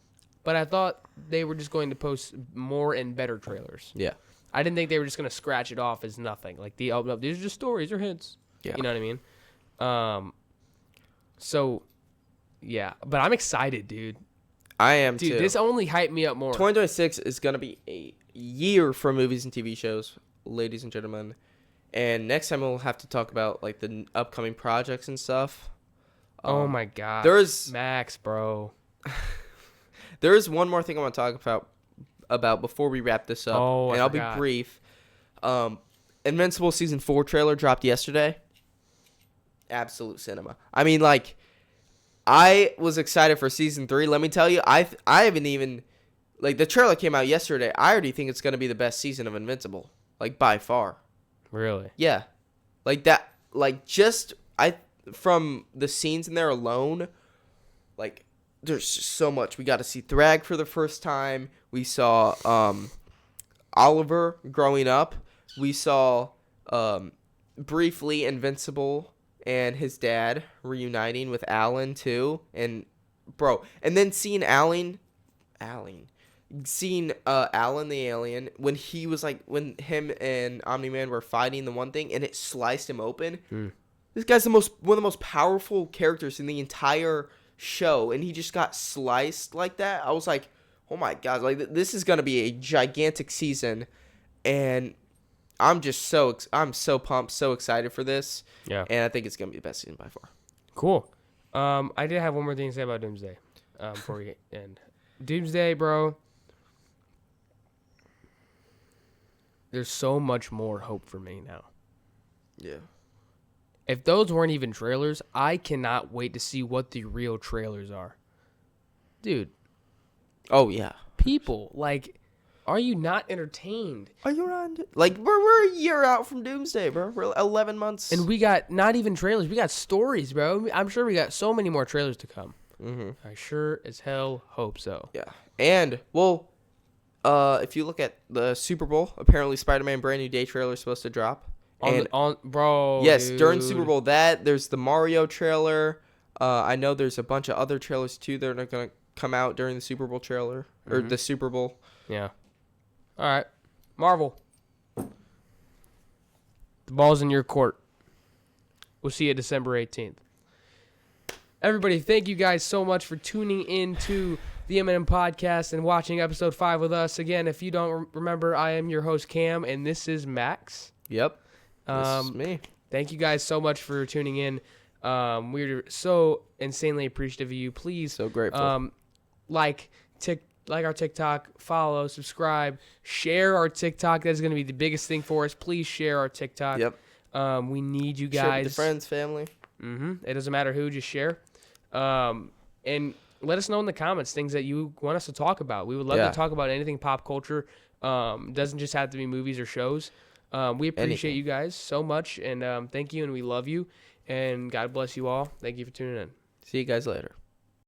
but I thought they were just going to post more and better trailers. Yeah. I didn't think they were just going to scratch it off as nothing. Like these are just stories or hints. Yeah. You know what I mean? So, yeah. But I'm excited, dude. I am Dude, too. this only hyped me up more. 2026 is going to be a year for movies and TV shows, ladies and gentlemen. And next time we'll have to talk about like the upcoming projects and stuff. Oh my god. There's Max, bro. There is one more thing I want to talk about before we wrap this up. Oh, I'll be brief. Invincible season 4 trailer dropped yesterday. Absolute cinema. I mean, like, I was excited for season 3. Let me tell you, I haven't even, like, the trailer came out yesterday. I already think it's gonna be the best season of Invincible, like by far. Really? Yeah, like that. Like from the scenes in there alone, like there's just so much. We got to see Thrag for the first time. We saw Oliver growing up. We saw briefly Invincible and his dad reuniting with Alan too. And then seeing Alan the alien when he was like when him and Omni-Man were fighting the one thing and it sliced him open. This guy's one of the most powerful characters in the entire show, and he just got sliced like that. I was like, oh my god, like this is gonna be a gigantic season, and I'm so pumped, so excited for this. Yeah, and I think it's gonna be the best season by far. Cool. I did have one more thing to say about Doomsday before we end. Doomsday, bro. There's so much more hope for me now. Yeah. If those weren't even trailers, I cannot wait to see what the real trailers are. Dude. Oh, yeah. People, like, are you not entertained? Are you not? Like, we're a year out from Doomsday, bro. We're 11 months. And we got not even trailers. We got stories, bro. I'm sure we got so many more trailers to come. Mm-hmm. I sure as hell hope so. Yeah. And, well, if you look at the Super Bowl, apparently Spider-Man Brand New Day trailer is supposed to drop. Bro. Yes, dude. during Super Bowl, there's the Mario trailer. I know there's a bunch of other trailers too that are gonna come out during the Super Bowl trailer or the Super Bowl. Yeah. All right, Marvel. The ball's in your court. We'll see you December 18th. Everybody, thank you guys so much for tuning in to the M&M Podcast and watching episode 5 with us. Again, if you don't remember, I am your host, Cam, and this is Max. Yep. This is me. Thank you guys so much for tuning in. We're so insanely appreciative of you. Please, So grateful. Like our TikTok, follow, subscribe, share our TikTok. That's going to be the biggest thing for us. Please share our TikTok. Yep. We need you guys. Share with your friends, family. It doesn't matter who, just share. And let us know in the comments things that you want us to talk about. We would love to talk about anything pop culture. Doesn't just have to be movies or shows. We appreciate you guys so much, and thank you, and we love you, and God bless you all. Thank you for tuning in. See you guys later.